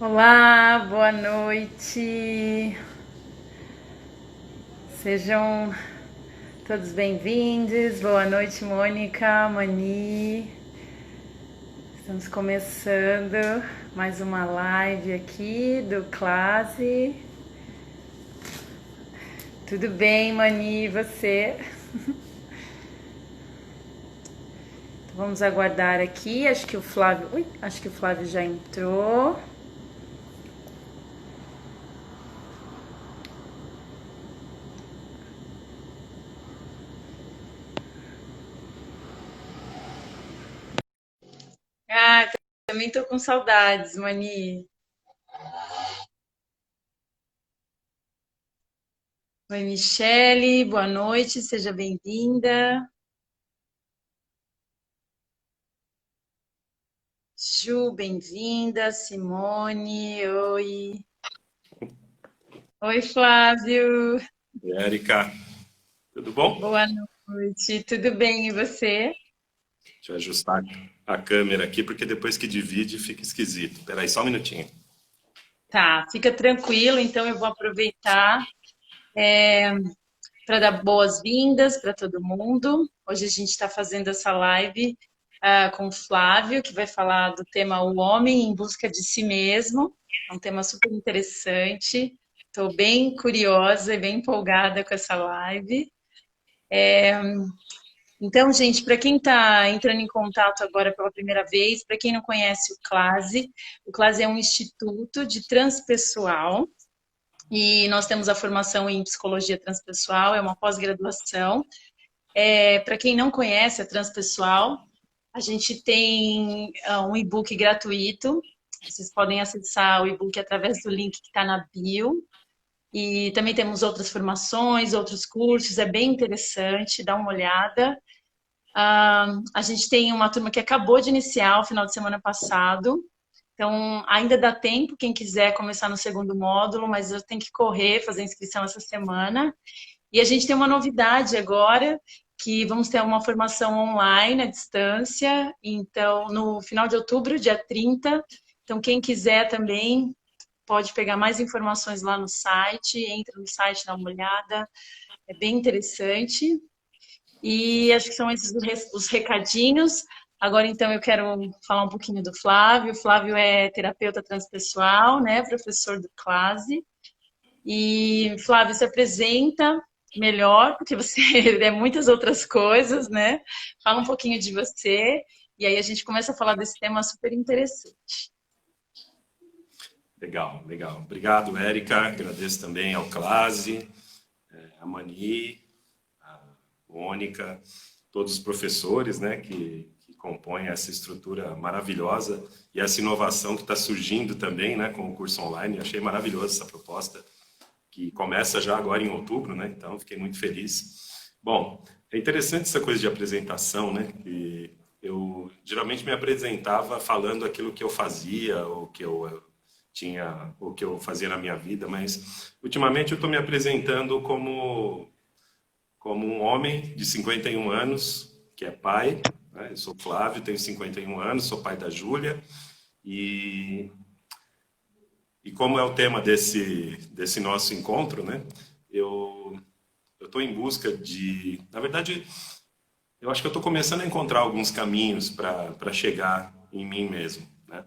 Olá, boa noite. Sejam todos bem-vindos. Boa noite, Mônica, Mani. Estamos começando mais uma live aqui do Classe. Tudo bem, Mani, e você? Então, vamos aguardar aqui. Acho que o Flávio já entrou. Ah, também tô com saudades, Mani. Oi, Michele, boa noite, seja bem-vinda. Ju, bem-vinda. Simone, oi. Oi, Flávio. E Érica, tudo bom? Boa noite. Tudo bem, e você? Deixa eu ajustar a câmera aqui, porque depois que divide fica esquisito. Espera aí, só um minutinho. Tá, fica tranquilo, então eu vou aproveitar para dar boas-vindas para todo mundo. Hoje a gente está fazendo essa live com o Flávio, que vai falar do tema O Homem em Busca de Si Mesmo. É um tema super interessante. Estou bem curiosa e bem empolgada com essa live. Então, gente, para quem está entrando em contato agora pela primeira vez, para quem não conhece o CLASE é um instituto de transpessoal e nós temos a formação em psicologia transpessoal, é uma pós-graduação. Para quem não conhece a transpessoal, a gente tem um e-book gratuito. Vocês podem acessar o e-book através do link que está na bio. E também temos outras formações, outros cursos, é bem interessante, dá uma olhada. A gente tem uma turma que acabou de iniciar o final de semana passado, então ainda dá tempo, quem quiser começar no segundo módulo, mas eu tenho que correr, fazer inscrição essa semana. E a gente tem uma novidade agora, que vamos ter uma formação online à distância, então no final de outubro, dia 30. Então quem quiser também pode pegar mais informações lá no site, entra no site, dá uma olhada, é bem interessante. E acho que são esses os recadinhos. Agora, então, eu quero falar um pouquinho do Flávio. O Flávio é terapeuta transpessoal, né? Professor do CLASE. E, Flávio, se apresenta melhor, porque você é muitas outras coisas, né? Fala um pouquinho de você. E aí a gente começa a falar desse tema super interessante. Legal, legal. Obrigado, Érica. Agradeço também ao Clase, a Mani, a Mônica, todos os professores, né, que compõem essa estrutura maravilhosa e essa inovação que está surgindo também, né, com o curso online. Eu achei maravilhosa essa proposta, que começa já agora em outubro, né? Então, fiquei muito feliz. Bom, é interessante essa coisa de apresentação, né? Que eu geralmente me apresentava falando aquilo que eu fazia, ou que eu tinha, o que eu fazia na minha vida, mas ultimamente eu estou me apresentando como um homem de 51 anos, que é pai, né? Eu sou Flávio, tenho 51 anos, sou pai da Júlia, e como é o tema desse nosso encontro, né? Eu eu estou em busca de, na verdade, eu acho que eu estou começando a encontrar alguns caminhos para chegar em mim mesmo, né?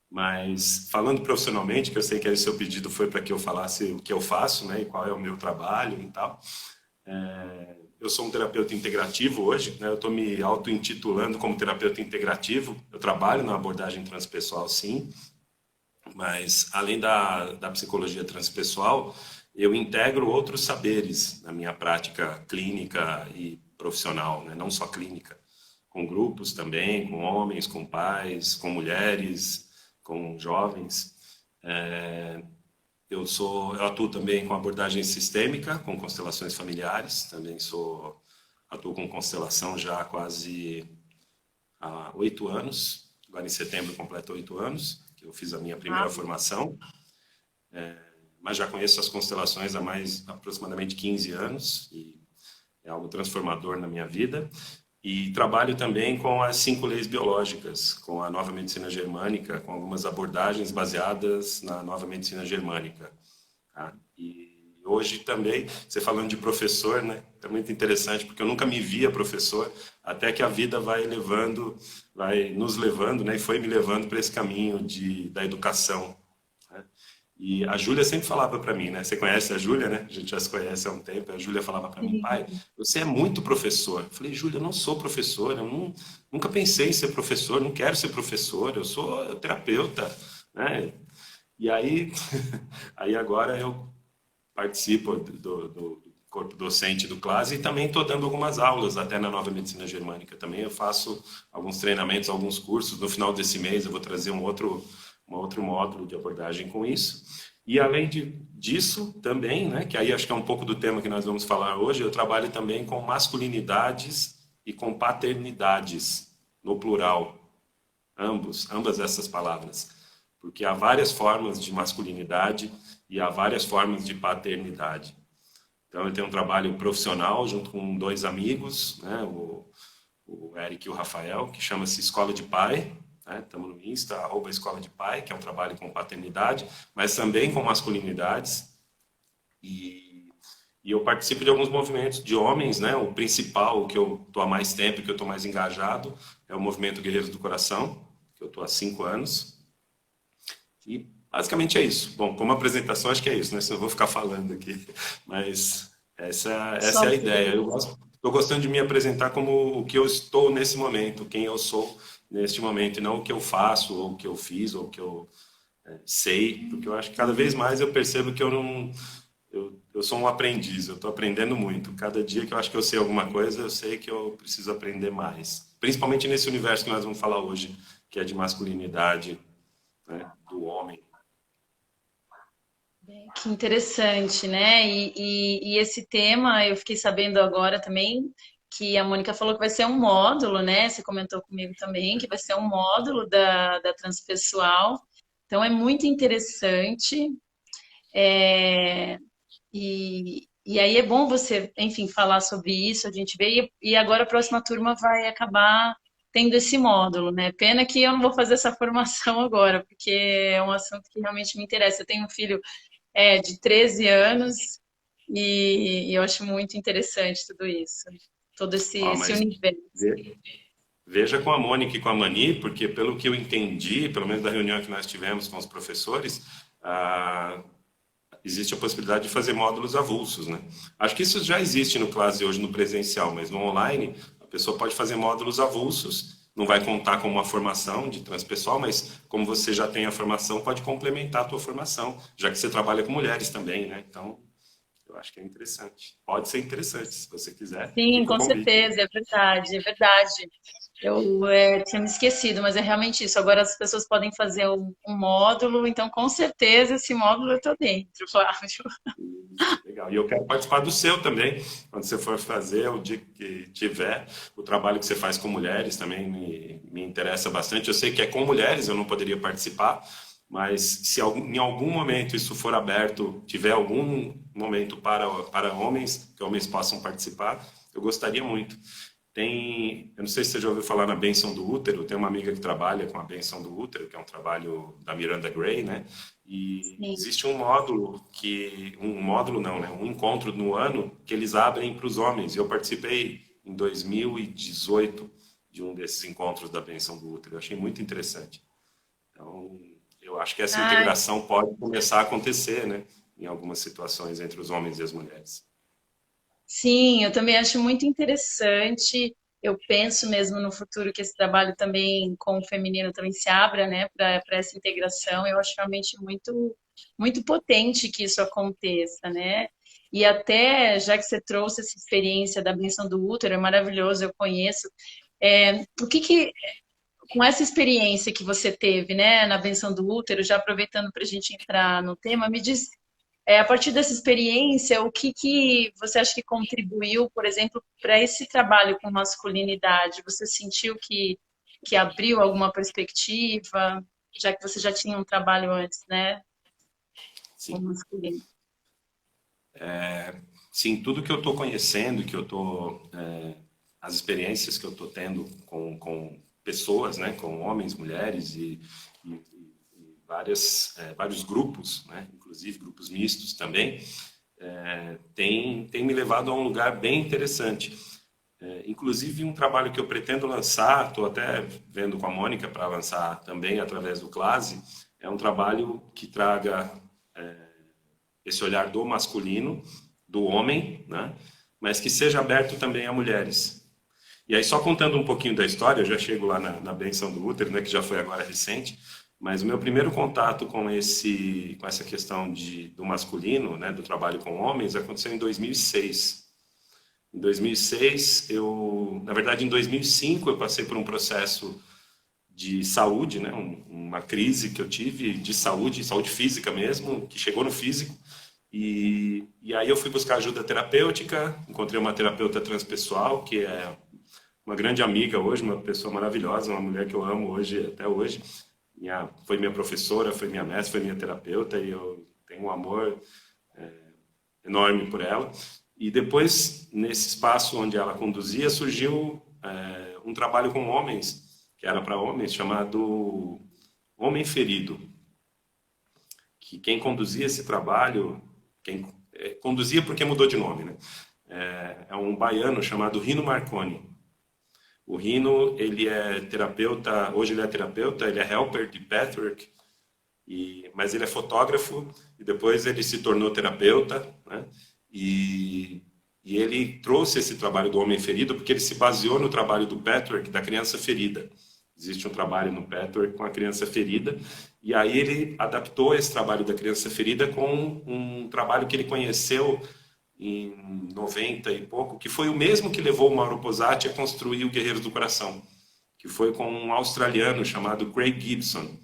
Mas falando profissionalmente, que eu sei que esse seu pedido foi para que eu falasse o que eu faço, né, e qual é o meu trabalho e tal. Eu sou um terapeuta integrativo hoje, né? Eu estou me auto-intitulando como terapeuta integrativo. Eu trabalho na abordagem transpessoal, sim, mas além da psicologia transpessoal, eu integro outros saberes na minha prática clínica e profissional, né? Não só clínica, com grupos também, com homens, com pais, com mulheres, com jovens. Eu atuo também com abordagem sistêmica, com constelações familiares, também atuo com constelação já há quase há 8 anos. Agora em setembro completo 8 anos que eu fiz a minha Ah, primeira formação, mas já conheço as constelações há mais aproximadamente 15 anos e é algo transformador na minha vida. E trabalho também com as 5 leis biológicas, com a nova medicina germânica, com algumas abordagens baseadas na nova medicina germânica. Tá? E hoje também, você falando de professor, né? É muito interessante, porque eu nunca me via professor, até que a vida vai levando, vai nos levando, né? E foi me levando para esse caminho da educação. Né? E a Júlia sempre falava para mim, né? Você conhece a Júlia, né? A gente já se conhece há um tempo. A Júlia falava para mim, pai, Sim. você é muito professor. Eu falei, Júlia, eu não sou professor, nunca pensei em ser professor, não quero ser professor, eu sou terapeuta, né? E aí, aí agora eu participo do corpo docente do CLAS e também estou dando algumas aulas até na Nova Medicina Germânica. Também eu faço alguns treinamentos, alguns cursos. No final desse mês eu vou trazer um outro módulo de abordagem com isso. E além disso também, né, que aí acho que é um pouco do tema que nós vamos falar hoje, eu trabalho também com masculinidades e com paternidades, no plural, ambas essas palavras, porque há várias formas de masculinidade e há várias formas de paternidade. Então, eu tenho um trabalho profissional junto com 2 amigos, né, o Eric e o Rafael, que chama-se Escola de Pai. Né, estamos no Insta, @Escola de Pai, que é um trabalho com paternidade, mas também com masculinidades. E, e eu participo de alguns movimentos de homens, né? O principal, o que eu estou há mais tempo, que eu estou mais engajado, é o Movimento Guerreiros do Coração, que eu estou há 5 anos. E basicamente é isso. Bom, como apresentação, acho que é isso, né? Senão eu vou ficar falando aqui. Mas essa Só é a ideia. fluir. Eu estou gostando de me apresentar como o que eu estou nesse momento, quem eu sou neste momento, e não o que eu faço, ou o que eu fiz, ou o que eu sei, porque eu acho que cada vez mais eu percebo que eu não. Eu sou um aprendiz, eu estou aprendendo muito. Cada dia que eu acho que eu sei alguma coisa, eu sei que eu preciso aprender mais. Principalmente nesse universo que nós vamos falar hoje, que é de masculinidade, né, do homem. Que interessante, né? E esse tema eu fiquei sabendo agora também que a Mônica falou que vai ser um módulo, né? Você comentou comigo também que vai ser um módulo da transpessoal. Então é muito interessante. É, e aí é bom você, enfim, falar sobre isso, a gente vê, e agora a próxima turma vai acabar tendo esse módulo, né? Pena que eu não vou fazer essa formação agora, porque é um assunto que realmente me interessa. Eu tenho um filho de 13 anos e eu acho muito interessante tudo isso, todo Ó, esse mas universo. veja com a Mônica e com a Mani, porque pelo que eu entendi, pelo menos da reunião que nós tivemos com os professores, ah, existe a possibilidade de fazer módulos avulsos, né? Acho que isso já existe no Classe hoje no presencial, mas no online a pessoa pode fazer módulos avulsos, não vai contar com uma formação de transpessoal, mas como você já tem a formação, pode complementar a tua formação, já que você trabalha com mulheres também, né? Então, eu acho que é interessante. Pode ser interessante, se você quiser. Sim, Fica o com convite. certeza, é verdade, é verdade. Eu tinha me esquecido, mas é realmente isso. Agora as pessoas podem fazer um módulo, então com certeza esse módulo eu estou dentro, Flávio. Isso, legal. E eu quero participar do seu também, quando você for fazer, o dia que tiver, o trabalho que você faz com mulheres também me interessa bastante. Eu sei que é com mulheres, eu não poderia participar, mas se em algum momento isso for aberto, tiver algum momento para homens, que homens possam participar, eu gostaria muito. Eu não sei se você já ouviu falar na benção do útero, tem uma amiga que trabalha com a benção do útero, que é um trabalho da Miranda Gray, né? E Sim. existe um módulo não, né? Um encontro no ano que eles abrem para os homens. Eu participei em 2018 de um desses encontros da benção do útero. Eu achei muito interessante. Então, eu acho que essa Ah, integração pode começar a acontecer, né? Em algumas situações entre os homens e as mulheres. sim, eu também acho muito interessante. Eu penso mesmo no futuro que esse trabalho também com o feminino também se abra, né, para essa integração. Eu acho realmente muito potente que isso aconteça, né? E até já que você trouxe essa experiência da benção do útero, é maravilhoso, eu conheço. O que com essa experiência que você teve, né, na benção do útero, já aproveitando para a gente entrar no tema, me diz a partir dessa experiência, o que você acha que contribuiu, por exemplo, para esse trabalho com masculinidade? Você sentiu que abriu alguma perspectiva, já que você já tinha um trabalho antes, né, com Sim. masculino? Sim, tudo que eu estou conhecendo, as experiências que eu estou tendo com pessoas, né, com homens, mulheres e vários grupos, né, inclusive grupos mistos também, tem me levado a um lugar bem interessante. Inclusive, um trabalho que eu pretendo lançar, estou até vendo com a Mônica para lançar também através do Clase, é um trabalho que traga esse olhar do masculino, do homem, né? Mas que seja aberto também a mulheres. E aí, só contando um pouquinho da história, eu já chego lá na benção do útero, né, que já foi agora recente, mas o meu primeiro contato com essa questão do masculino, né, do trabalho com homens, aconteceu em 2006. Em 2006, na verdade, em 2005, eu passei por um processo de saúde, né, uma crise que eu tive de saúde física mesmo, que chegou no físico. E aí eu fui buscar ajuda terapêutica, encontrei uma terapeuta transpessoal, que é uma grande amiga hoje, uma pessoa maravilhosa, uma mulher que eu amo hoje, até hoje. Foi minha professora, foi minha mestre, foi minha terapeuta, e eu tenho um amor enorme por ela. E depois, nesse espaço onde ela conduzia, surgiu um trabalho com homens, que era para homens, chamado Homem Ferido. Que quem conduzia esse trabalho, conduzia porque mudou de nome, né? É um baiano chamado Rino Marconi. O Rino, ele é terapeuta, hoje ele é terapeuta, ele é helper de Patrick, mas ele é fotógrafo e depois ele se tornou terapeuta, né? E ele trouxe esse trabalho do homem ferido porque ele se baseou no trabalho do Patrick, da criança ferida. Existe um trabalho no Patrick com a criança ferida, e aí ele adaptou esse trabalho da criança ferida com um trabalho que ele conheceu em 90 e pouco, que foi o mesmo que levou o Mauro Posati a construir o Guerreiros do Coração, que foi com um australiano chamado Craig Gibson,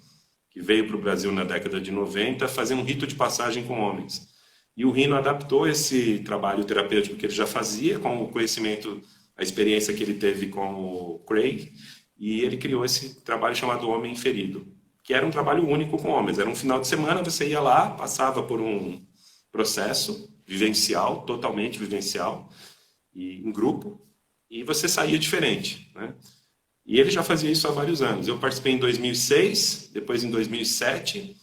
que veio para o Brasil na década de 90 fazer um rito de passagem com homens. E o Rino adaptou esse trabalho terapêutico que ele já fazia, com o conhecimento, a experiência que ele teve com o Craig, e ele criou esse trabalho chamado Homem Ferido, que era um trabalho único com homens. Era um final de semana, você ia lá, passava por um processo vivencial, totalmente vivencial, e em grupo, e você saía diferente, né? E ele já fazia isso há vários anos. Eu participei em 2006, depois em 2007,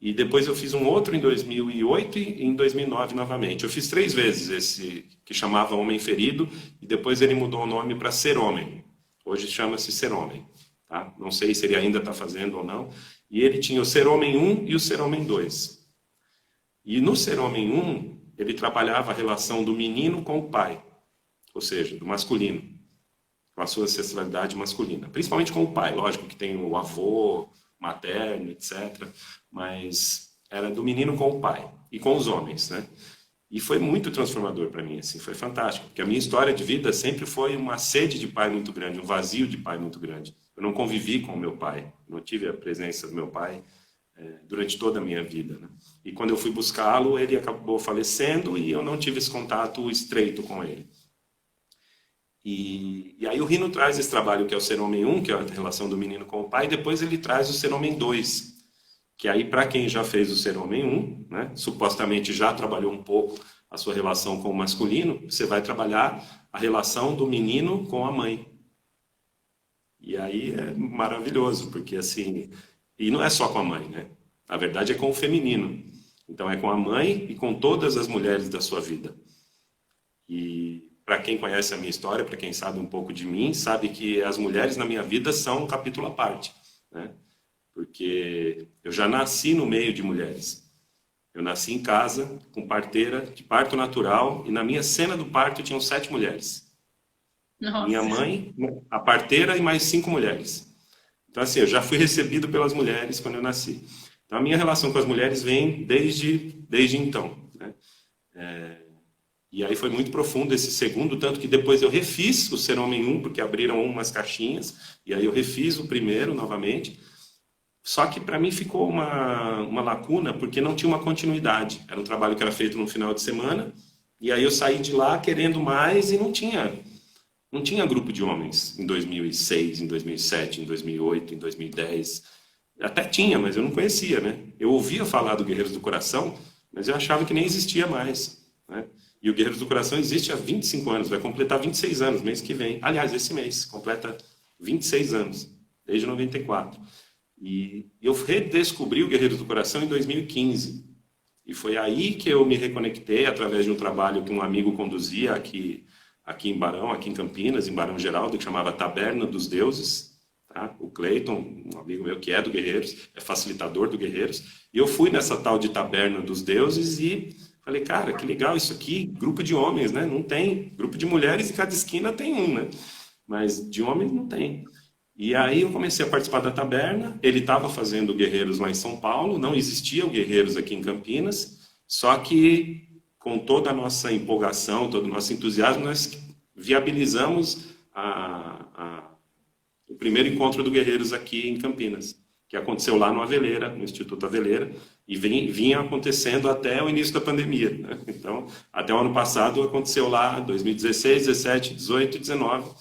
e depois eu fiz um outro em 2008 e em 2009 novamente. Eu fiz 3 vezes esse que chamava Homem Ferido, e depois ele mudou o nome para Ser Homem. Hoje chama-se Ser Homem. Tá? Não sei se ele ainda está fazendo ou não. E ele tinha o Ser Homem 1 e o Ser Homem 2. E no Ser Homem 1, ele trabalhava a relação do menino com o pai, ou seja, do masculino, com a sua ancestralidade masculina. Principalmente com o pai, lógico que tem o avô, materno, etc. Mas era do menino com o pai e com os homens, né? E foi muito transformador para mim, assim, foi fantástico, porque a minha história de vida sempre foi uma sede de pai muito grande, um vazio de pai muito grande. Eu não convivi com o meu pai, não tive a presença do meu pai durante toda a minha vida, né? E quando eu fui buscá-lo, ele acabou falecendo e eu não tive esse contato estreito com ele. E aí o Rino traz esse trabalho que é o Ser Homem 1, que é a relação do menino com o pai, e depois ele traz o Ser Homem 2, que aí para quem já fez o Ser Homem 1, né, supostamente já trabalhou um pouco a sua relação com o masculino, você vai trabalhar a relação do menino com a mãe. E aí é maravilhoso, porque assim, e não é só com a mãe, né? A verdade é com o feminino. Então é com a mãe e com todas as mulheres da sua vida. E para quem conhece a minha história, para quem sabe um pouco de mim, sabe que as mulheres na minha vida são um capítulo à parte, né? Porque eu já nasci no meio de mulheres. Eu nasci em casa, com parteira, de parto natural, e na minha cena do parto tinham 7 mulheres. Nossa. Minha mãe, a parteira e mais 5 mulheres. Então, assim, eu já fui recebido pelas mulheres quando eu nasci. Então, a minha relação com as mulheres vem desde então, né? E aí foi muito profundo esse segundo, tanto que depois eu refiz o Ser Homem 1, porque abriram umas caixinhas, e aí eu refiz o primeiro novamente. Só que para mim ficou uma lacuna, porque não tinha uma continuidade. Era um trabalho que era feito no final de semana, e aí eu saí de lá querendo mais e não tinha grupo de homens em 2006, em 2007, em 2008, em 2010. Até tinha, mas eu não conhecia, né? Eu ouvia falar do Guerreiros do Coração, mas eu achava que nem existia mais, né? E o Guerreiros do Coração existe há 25 anos, vai completar 26 anos mês que vem. Aliás, esse mês completa 26 anos, desde 94. E eu redescobri o Guerreiros do Coração em 2015. E foi aí que eu me reconectei através de um trabalho que um amigo conduzia aqui em Barão, aqui em Campinas, em Barão Geraldo, que chamava Taberna dos Deuses. Tá? O Cleiton, um amigo meu que é do Guerreiros, é facilitador do Guerreiros. E eu fui nessa tal de Taberna dos Deuses e falei, cara, que legal isso aqui, grupo de homens, né? Não tem. Grupo de mulheres, em cada esquina tem um, né? Mas de homens não tem. E aí eu comecei a participar da taberna, ele estava fazendo Guerreiros lá em São Paulo, não existia o Guerreiros aqui em Campinas, só que com toda a nossa empolgação, todo o nosso entusiasmo, nós viabilizamos o primeiro encontro do Guerreiros aqui em Campinas, que aconteceu lá no Aveleira, no Instituto Aveleira, e vinha acontecendo até o início da pandemia, né? Então, até o ano passado aconteceu lá, 2016, 17, 18 e 19,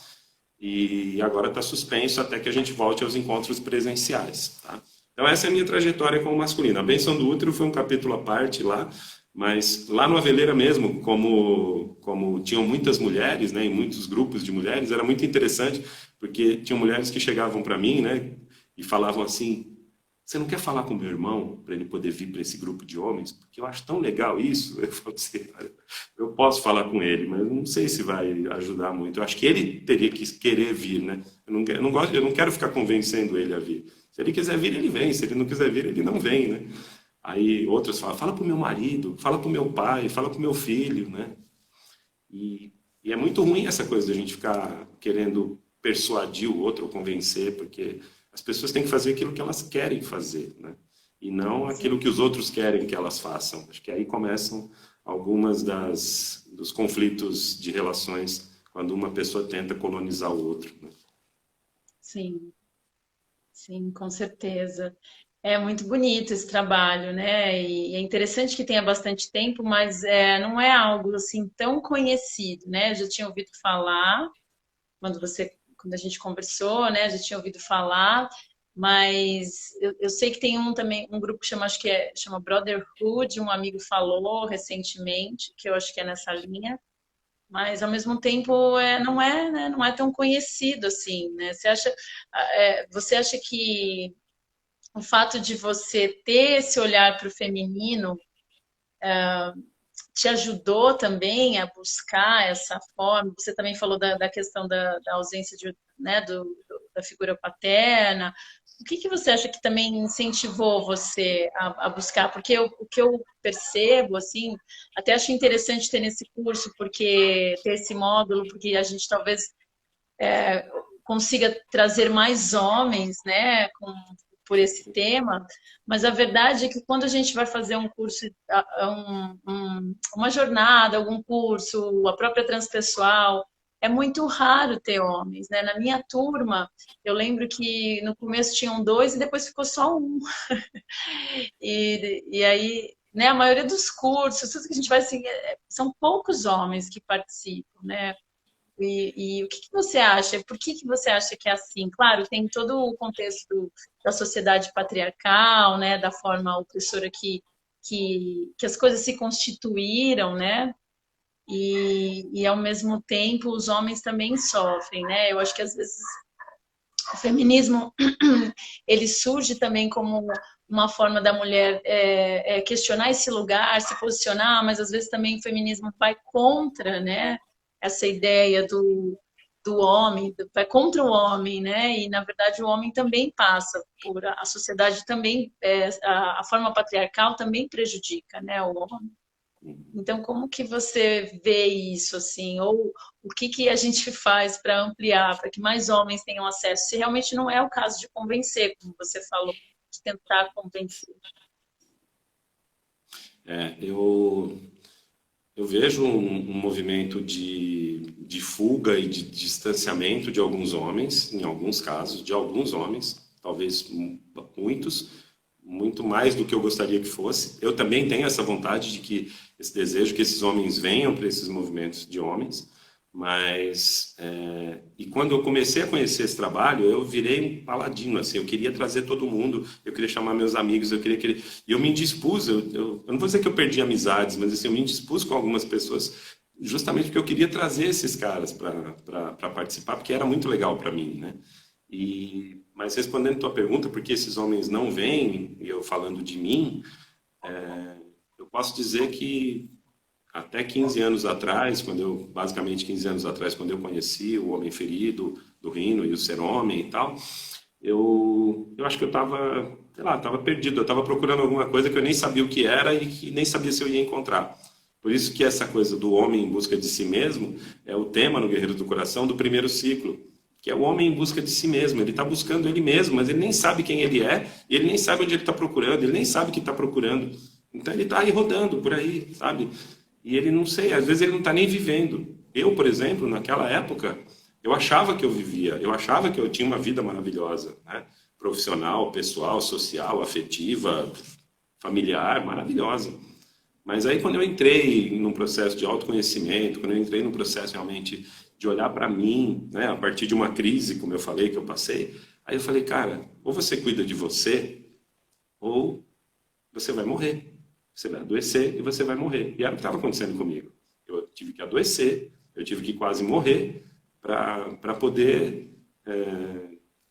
e agora está suspenso até que a gente volte aos encontros presenciais. Tá? Então essa é a minha trajetória como masculino. A Bênção do Útero foi um capítulo à parte lá, mas lá no Aveleira mesmo, como tinham muitas mulheres, né, e muitos grupos de mulheres, era muito interessante, porque tinham mulheres que chegavam para mim, né, e falavam assim, você não quer falar com meu irmão para ele poder vir para esse grupo de homens? Porque eu acho tão legal isso. Eu falo assim, eu posso falar com ele, mas não sei se vai ajudar muito. Eu acho que ele teria que querer vir, né? Eu não quero ficar convencendo ele a vir. Se ele quiser vir, ele vem. Se ele não quiser vir, ele não vem, né? Aí outros falam, fala para o meu marido, fala para o meu pai, fala para o meu filho, né? E é muito ruim essa coisa de a gente ficar querendo persuadir o outro ou convencer, porque as pessoas têm que fazer aquilo que elas querem fazer, né? E não aquilo que os outros querem que elas façam. Acho que aí começam algumas dos conflitos de relações quando uma pessoa tenta colonizar o outro, né? Sim, sim, com certeza. É muito bonito esse trabalho, né? E é interessante que tenha bastante tempo, mas não é algo assim tão conhecido, né? Eu já tinha ouvido falar quando a gente conversou, né? Já tinha ouvido falar, mas eu sei que tem também um grupo que chama Brotherhood, um amigo falou recentemente, que eu acho que é nessa linha, mas ao mesmo tempo não é, né? Não é tão conhecido assim, né? Você acha que o fato de você ter esse olhar para o feminino te ajudou também a buscar essa forma? Você também falou da questão da ausência né, da figura paterna. O que você acha que também incentivou você a buscar? Porque o que eu percebo, assim, até acho interessante ter nesse curso, porque ter esse módulo, porque a gente talvez consiga trazer mais homens, né, por esse tema, mas a verdade é que quando a gente vai fazer um curso, uma jornada, algum curso, a própria transpessoal, é muito raro ter homens, né? Na minha turma, eu lembro que no começo tinham dois e depois ficou só um. E aí, né, a maioria dos cursos, tudo que a gente vai assim, são poucos homens que participam, né? E o que você acha? Por que você acha que é assim? Claro, tem todo o contexto da sociedade patriarcal, né, da forma opressora que as coisas se constituíram, né? E ao mesmo tempo os homens também sofrem, né? Eu acho que às vezes o feminismo ele surge também como uma forma da mulher questionar esse lugar, se posicionar, mas às vezes também o feminismo vai contra, né? Essa ideia do homem, vai contra o homem, né? E na verdade o homem também passa por a sociedade também, a forma patriarcal também prejudica, né? O homem. Então, como que você vê isso, assim? Ou o que a gente faz para ampliar, para que mais homens tenham acesso? Se realmente não é o caso de convencer, como você falou, de tentar convencer. Eu vejo um movimento de fuga e de distanciamento de alguns homens, em alguns casos, de alguns homens, talvez muitos, muito mais do que eu gostaria que fosse. Eu também tenho essa vontade esse desejo que esses homens venham para esses movimentos de homens, Mas, e quando eu comecei a conhecer esse trabalho, eu virei um paladino, assim, eu queria trazer todo mundo, eu queria chamar meus amigos, e eu me indispus, eu não vou dizer que eu perdi amizades, mas assim, eu me indispus com algumas pessoas, justamente porque eu queria trazer esses caras para participar, porque era muito legal para mim, né? Mas respondendo a tua pergunta, por que esses homens não vêm, e eu falando de mim, eu posso dizer que até 15 anos atrás, basicamente 15 anos atrás, quando eu conheci o Homem Ferido, do Rino e o Ser Homem e tal, eu acho que eu estava, sei lá, estava perdido, eu estava procurando alguma coisa que eu nem sabia o que era e que nem sabia se eu ia encontrar. Por isso que essa coisa do homem em busca de si mesmo é o tema no Guerreiros do Coração do primeiro ciclo, que é o homem em busca de si mesmo. Ele está buscando ele mesmo, mas ele nem sabe quem ele é, e ele nem sabe onde ele está procurando, ele nem sabe o que está procurando. Então ele está aí rodando por aí, sabe? E ele não sei, às vezes ele não está nem vivendo. Eu, por exemplo, naquela época, eu achava que eu vivia, eu achava que eu tinha uma vida maravilhosa, né? Profissional, pessoal, social, afetiva, familiar, maravilhosa. Mas aí quando eu entrei num processo de autoconhecimento, quando eu entrei num processo realmente de olhar para mim, né, a partir de uma crise, como eu falei, que eu passei, aí eu falei, cara, ou você cuida de você, ou você vai morrer. Você vai adoecer e você vai morrer. E era o que estava acontecendo comigo. Eu tive que adoecer, eu tive que quase morrer para poder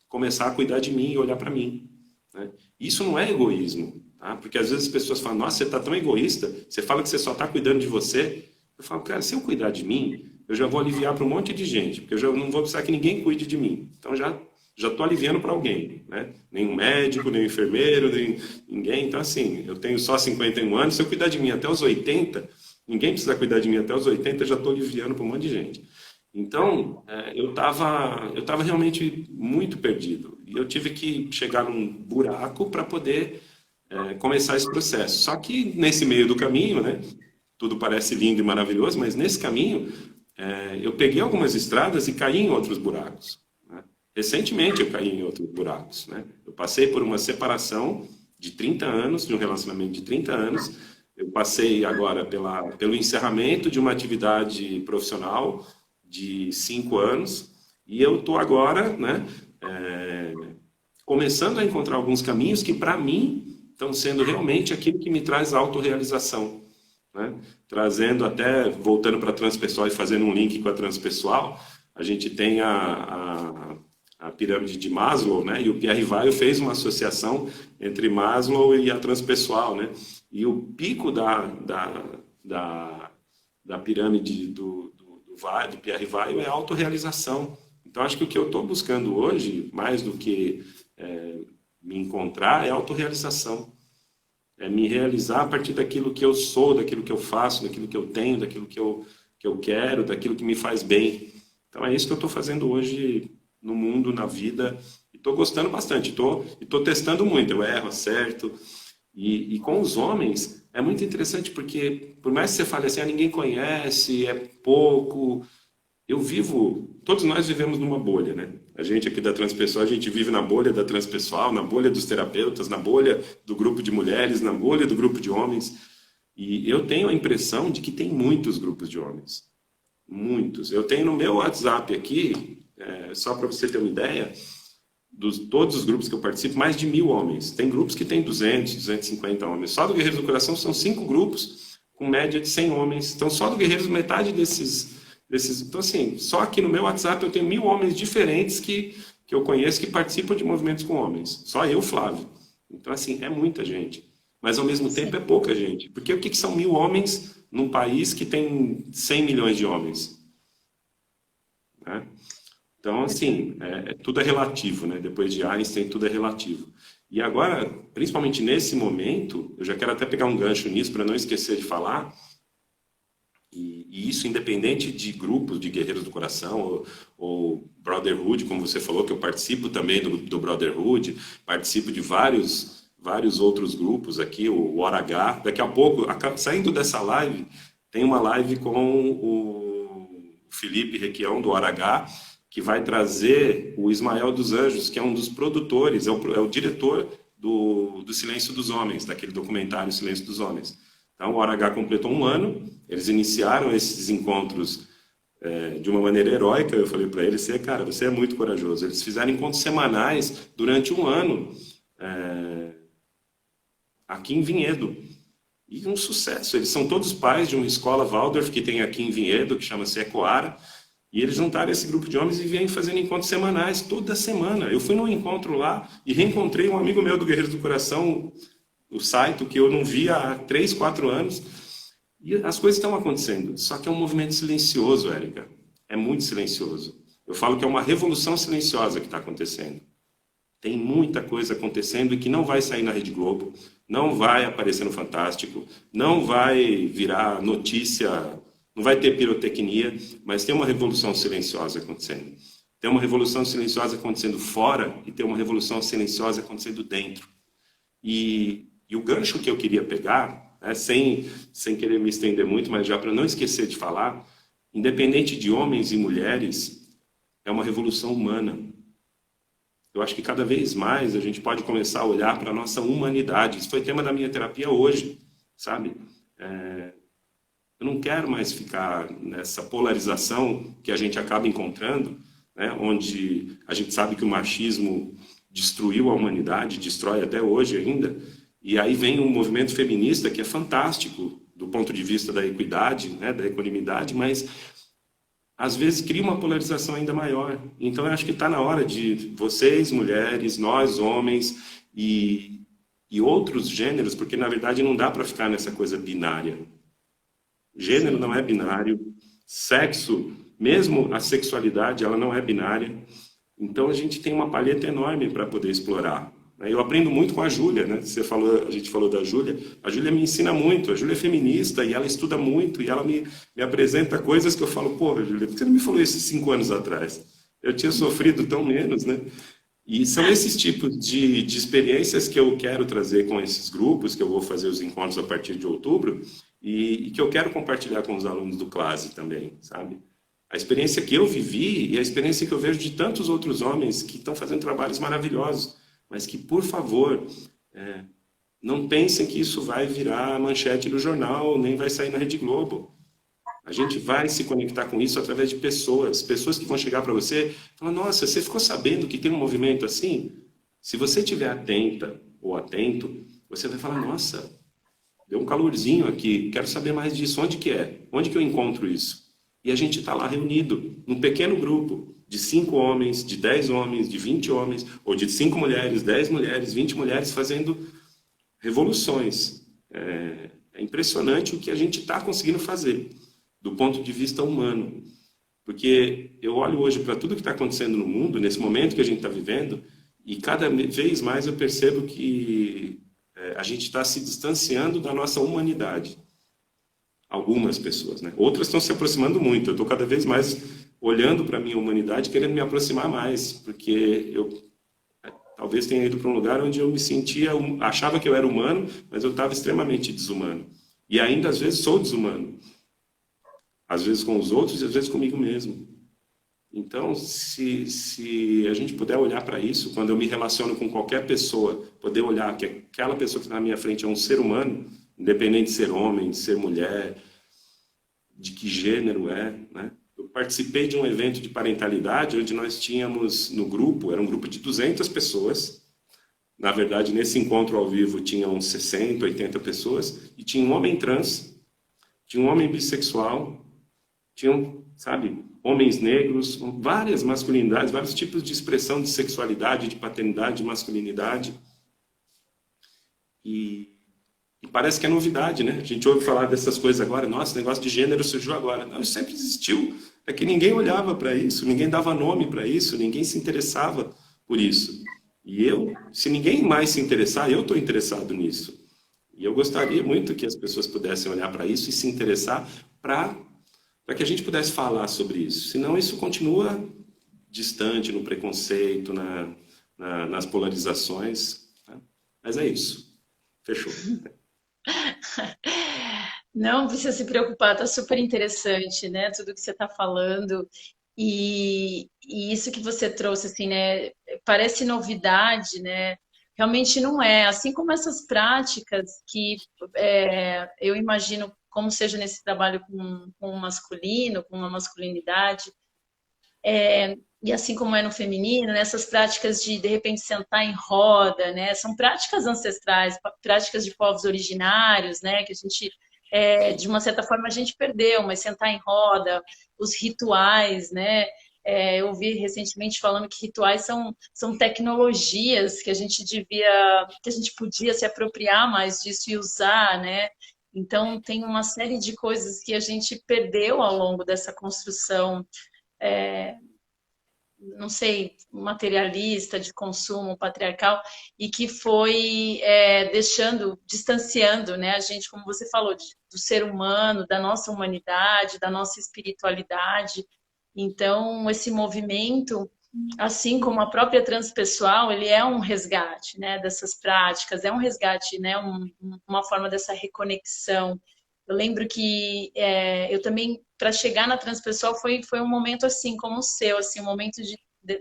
começar a cuidar de mim e olhar para mim, né? Isso não é egoísmo, tá? Porque às vezes as pessoas falam, nossa, você está tão egoísta, você fala que você só está cuidando de você. Eu falo, cara, se eu cuidar de mim, eu já vou aliviar para um monte de gente, porque eu já não vou precisar que ninguém cuide de mim. Então já estou aliviando para alguém, né? Nenhum médico, nenhum enfermeiro, nem ninguém. Então, assim, eu tenho só 51 anos, se eu cuidar de mim até os 80, ninguém precisa cuidar de mim até os 80, eu já estou aliviando para um monte de gente. Então, eu tava realmente muito perdido. E eu tive que chegar num buraco para poder começar esse processo. Só que nesse meio do caminho, né? Tudo parece lindo e maravilhoso, mas nesse caminho, eu peguei algumas estradas e caí em outros buracos. Recentemente eu caí em outros buracos, né? Eu passei por uma separação de 30 anos, de um relacionamento de 30 anos. Eu passei agora pelo encerramento de uma atividade profissional de 5 anos. E eu estou agora, né, começando a encontrar alguns caminhos que, para mim, estão sendo realmente aquilo que me traz autorrealização, né? Trazendo até, voltando para a transpessoal e fazendo um link com a transpessoal, a gente tem a pirâmide de Maslow, né? E o Pierre Weil fez uma associação entre Maslow e a transpessoal, né? E o pico da pirâmide do Pierre Weil é a autorrealização. Então, acho que o que eu estou buscando hoje, mais do que me encontrar, é autorrealização. É me realizar a partir daquilo que eu sou, daquilo que eu faço, daquilo que eu tenho, daquilo que eu quero, daquilo que me faz bem. Então, é isso que eu estou fazendo hoje no mundo, na vida, e estou gostando bastante, estou testando muito, eu erro, acerto, e com os homens é muito interessante, porque por mais que você fale assim, ninguém conhece, é pouco, todos nós vivemos numa bolha, né? A gente aqui da transpessoal, a gente vive na bolha da transpessoal, na bolha dos terapeutas, na bolha do grupo de mulheres, na bolha do grupo de homens, e eu tenho a impressão de que tem muitos grupos de homens, muitos. Eu tenho no meu WhatsApp aqui, só para você ter uma ideia, todos os grupos que eu participo, mais de 1.000 homens. Tem grupos que tem 200, 250 homens. Só do Guerreiros do Coração são 5 grupos, com média de 100 homens. Então, só do Guerreiros, metade desses... Então, assim, só aqui no meu WhatsApp eu tenho 1.000 homens diferentes que eu conheço que participam de movimentos com homens. Só eu, Flávio. Então, assim, é muita gente. Mas, ao mesmo tempo, é pouca gente. Porque o que são 1.000 homens num país que tem 100 milhões de homens? Né? Então, assim, tudo é relativo, né? Depois de Einstein, tudo é relativo. E agora, principalmente nesse momento, eu já quero até pegar um gancho nisso para não esquecer de falar, e isso independente de grupos de Guerreiros do Coração ou Brotherhood, como você falou, que eu participo também do Brotherhood, participo de vários outros grupos aqui, o Hora H. Daqui a pouco, saindo dessa live, tem uma live com o Felipe Requião, do Hora H, que vai trazer o Ismael dos Anjos, que é um dos produtores, é o diretor do Silêncio dos Homens, daquele documentário Silêncio dos Homens. Então, o Hora H completou 1 ano, eles iniciaram esses encontros de uma maneira heróica. Eu falei para eles: cara, você é muito corajoso. Eles fizeram encontros semanais durante um ano, aqui em Vinhedo. E um sucesso. Eles são todos pais de uma escola Waldorf que tem aqui em Vinhedo, que chama-se Ecoara. E eles juntaram esse grupo de homens e vêm fazendo encontros semanais, toda semana. Eu fui num encontro lá e reencontrei um amigo meu do Guerreiros do Coração, o Saito, que eu não via há 3, 4 anos. E as coisas estão acontecendo. Só que é um movimento silencioso, Érica. É muito silencioso. Eu falo que é uma revolução silenciosa que está acontecendo. Tem muita coisa acontecendo e que não vai sair na Rede Globo, não vai aparecer no Fantástico, não vai virar notícia, não vai ter pirotecnia, mas tem uma revolução silenciosa acontecendo. Tem uma revolução silenciosa acontecendo fora e tem uma revolução silenciosa acontecendo dentro. E o gancho que eu queria pegar, né, sem querer me estender muito, mas já para não esquecer de falar, independente de homens e mulheres, é uma revolução humana. Eu acho que cada vez mais a gente pode começar a olhar para a nossa humanidade. Isso foi tema da minha terapia hoje, sabe? Eu não quero mais ficar nessa polarização que a gente acaba encontrando, né? Onde a gente sabe que o machismo destruiu a humanidade, destrói até hoje ainda. E aí vem um movimento feminista que é fantástico do ponto de vista da equidade, né? Da equanimidade, mas às vezes cria uma polarização ainda maior. Então, eu acho que está na hora de vocês, mulheres, nós, homens, e outros gêneros, porque, na verdade, não dá para ficar nessa coisa binária. Gênero não é binário, sexo, mesmo a sexualidade, ela não é binária. Então, a gente tem uma paleta enorme para poder explorar. Eu aprendo muito com a Júlia, né? A gente falou da Júlia. A Júlia me ensina muito. A Júlia é feminista e ela estuda muito e ela me apresenta coisas que eu falo: pô, Júlia, por que você não me falou isso 5 anos atrás? Eu tinha sofrido tão menos, né? E são esses tipos de experiências que eu quero trazer com esses grupos, que eu vou fazer os encontros a partir de outubro, e que eu quero compartilhar com os alunos do Classe também, sabe? A experiência que eu vivi e a experiência que eu vejo de tantos outros homens que estão fazendo trabalhos maravilhosos, mas que, por favor, não pensem que isso vai virar manchete do jornal, nem vai sair na Rede Globo. A gente vai se conectar com isso através de pessoas que vão chegar para você e falar: nossa, você ficou sabendo que tem um movimento assim? Se você estiver atenta ou atento, você vai falar: nossa, deu um calorzinho aqui, quero saber mais disso, onde que é? Onde que eu encontro isso? E a gente está lá reunido, num pequeno grupo, de 5 homens, de 10 homens, de 20 homens, ou de 5 mulheres, 10 mulheres, 20 mulheres, fazendo revoluções. É impressionante o que a gente está conseguindo fazer, do ponto de vista humano. Porque eu olho hoje para tudo que está acontecendo no mundo, nesse momento que a gente está vivendo, e cada vez mais eu percebo que a gente está se distanciando da nossa humanidade. Algumas pessoas, né? Outras estão se aproximando muito. Eu estou cada vez mais olhando para a minha humanidade, querendo me aproximar mais, porque eu talvez tenha ido para um lugar onde eu me sentia, achava que eu era humano, mas eu estava extremamente desumano. E ainda às vezes sou desumano. Às vezes com os outros e às vezes comigo mesmo. Então, se a gente puder olhar para isso, quando eu me relaciono com qualquer pessoa, poder olhar que aquela pessoa que está na minha frente é um ser humano, independente de ser homem, de ser mulher, de que gênero é, né? Eu participei de um evento de parentalidade onde nós tínhamos no grupo, era um grupo de 200 pessoas. Na verdade, nesse encontro ao vivo tinham 60, 80 pessoas, e tinha um homem trans, tinha um homem bissexual, tinham, sabe, homens negros, várias masculinidades, vários tipos de expressão de sexualidade, de paternidade, de masculinidade. E parece que é novidade, né? A gente ouve falar dessas coisas agora. Nossa, o negócio de gênero surgiu agora. Não, isso sempre existiu. É que ninguém olhava para isso, ninguém dava nome para isso, ninguém se interessava por isso. E se ninguém mais se interessar, eu estou interessado nisso. E eu gostaria muito que as pessoas pudessem olhar para isso e se interessar para que a gente pudesse falar sobre isso. Senão isso continua distante no preconceito, nas polarizações. Né? Mas é isso. Fechou. Não precisa se preocupar, tá super interessante, né? Tudo que você está falando. E isso que você trouxe, assim, né? Parece novidade, né? Realmente não é. Assim como essas práticas que eu imagino como seja nesse trabalho com o masculino, com a masculinidade. E assim como é no feminino, né, essas práticas de repente, sentar em roda, né, são práticas ancestrais, práticas de povos originários, né, que a gente, de uma certa forma, a gente perdeu, mas sentar em roda, os rituais, né, eu ouvi recentemente falando que rituais são tecnologias que a gente que a gente podia se apropriar mais disso e usar, né, então tem uma série de coisas que a gente perdeu ao longo dessa construção, não sei, materialista, de consumo patriarcal, e que foi distanciando, né, a gente, como você falou, do ser humano, da nossa humanidade, da nossa espiritualidade. Então, esse movimento, assim como a própria transpessoal, ele é um resgate, né, dessas práticas, é um resgate, né, uma forma dessa reconexão. Eu lembro que eu também, para chegar na transpessoal, foi um momento assim, como o seu, assim, um momento